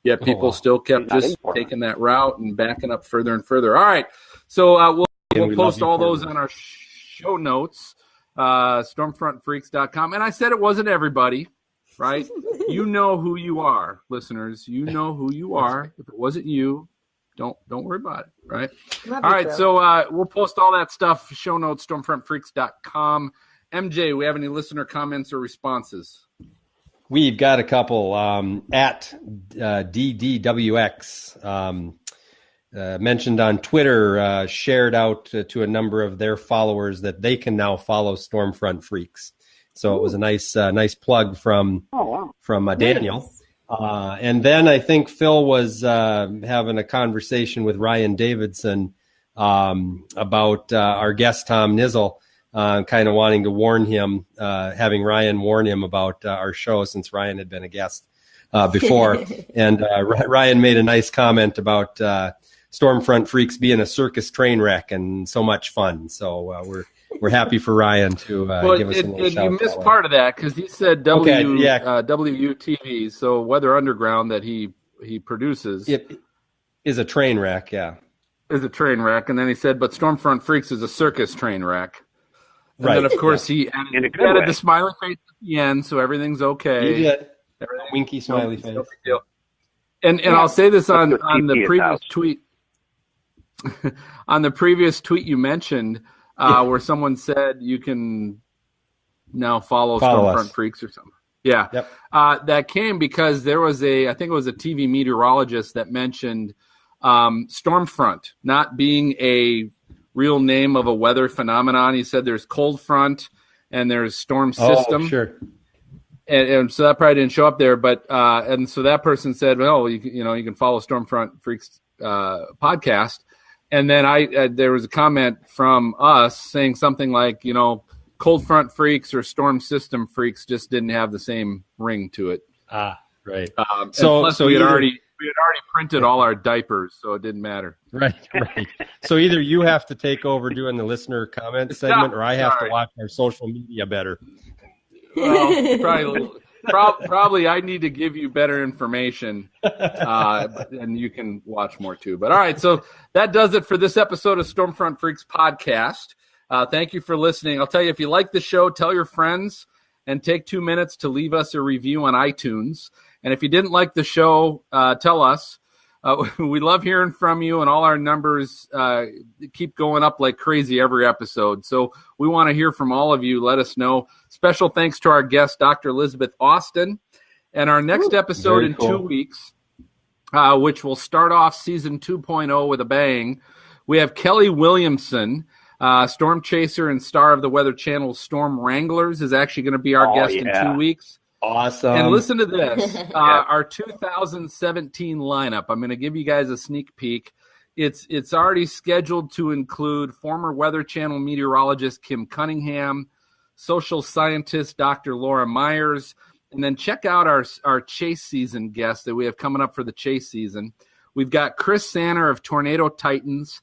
Yet people still kept just taking that route and backing up further and further. All right. So we'll we post love you all for those it. on our show notes, stormfrontfreaks.com. And I said it wasn't everybody, right? You know who you are, listeners. You know who you are. If it wasn't you, don't worry about it, right? Love All you, right, Phil. so we'll post all that stuff, show notes, stormfrontfreaks.com. MJ, we have any listener comments or responses? We've got a couple at DDWX. Mentioned on Twitter, shared out to a number of their followers that they can now follow Stormfront Freaks. So it was a nice plug from Daniel. And then I think Phil was having a conversation with Ryan Davidson about our guest Tom Nizzle, kind of wanting to warn him, having Ryan warn him about our show since Ryan had been a guest before. And Ryan made a nice comment about Stormfront Freaks being a circus train wreck and so much fun. So we're happy for Ryan to give us a little shout. You missed part of that because he said WTV, so Weather Underground that he produces. It is a train wreck, yeah. Is a train wreck, and then he said, but Stormfront Freaks is a circus train wreck. And right. then, of course, he added the smiley face at the end, so everything's okay. He did. Winky smiley face. No big deal. And I'll say this on the previous tweet. On the previous tweet you mentioned, where someone said you can now follow Stormfront Freaks or something. Yeah. Yep. That came because there was I think it was a TV meteorologist that mentioned Stormfront not being a real name of a weather phenomenon. He said there's cold front and there's storm system. Oh, sure. And so that probably didn't show up there, but and so that person said, well, you can follow Stormfront Freaks podcast. And then there was a comment from us saying something like, cold front freaks or storm system freaks just didn't have the same ring to it. Right. So we had already printed all our diapers, so it didn't matter. Right. So either you have to take over doing the listener comment segment, or I have to watch our social media better. Well, probably I need to give you better information, and you can watch more too. But all right, so that does it for this episode of Stormfront Freaks podcast. Thank you for listening. I'll tell you, if you like the show, tell your friends and take 2 minutes to leave us a review on iTunes. And if you didn't like the show, tell us. We love hearing from you, and all our numbers keep going up like crazy every episode. So we want to hear from all of you. Let us know. Special thanks to our guest, Dr. Elizabeth Austin. And our next episode in 2 weeks, which will start off season 2.0 with a bang, we have Kelly Williamson, storm chaser and star of the Weather Channel's Storm Wranglers, is actually going to be our guest in 2 weeks. Awesome. And listen to this, our 2017 lineup. I'm going to give you guys a sneak peek. It's already scheduled to include former Weather Channel meteorologist Kim Cunningham, social scientist Dr. Laura Myers, and then check out our chase season guests that we have coming up for the chase season. We've got Chris Sanner of Tornado Titans,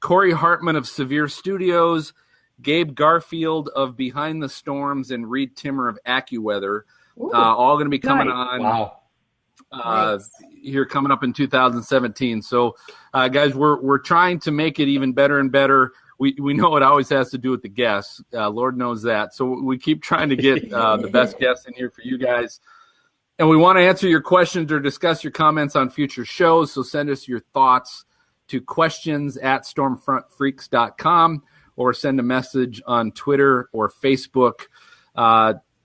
Corey Hartman of Severe Studios, Gabe Garfield of Behind the Storms, and Reed Timmer of AccuWeather. All going to be coming on here coming up in 2017. So, guys, we're trying to make it even better and better. We know it always has to do with the guests. Lord knows that. So we keep trying to get the best guests in here for you guys. And we want to answer your questions or discuss your comments on future shows. So send us your thoughts to questions@stormfrontfreaks.com or send a message on Twitter or Facebook.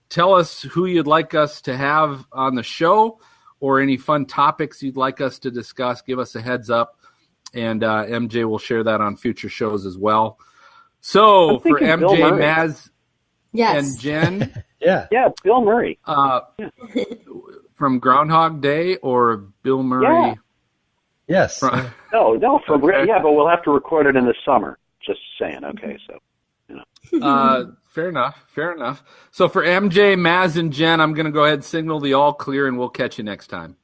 Tell us who you'd like us to have on the show or any fun topics you'd like us to discuss. Give us a heads up, and MJ will share that on future shows as well. So for MJ, Maz, and Jen. Yeah, Bill Murray. From Groundhog Day or Bill Murray? Yeah. Yes. No, but we'll have to record it in the summer. Just saying. Okay, so. Fair enough. So for MJ, Maz, and Jen, I'm going to go ahead and signal the all clear, and we'll catch you next time.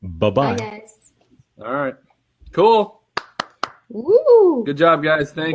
Bye-bye. Bye, guys. All right. Cool. Woo! Good job, guys. Thanks.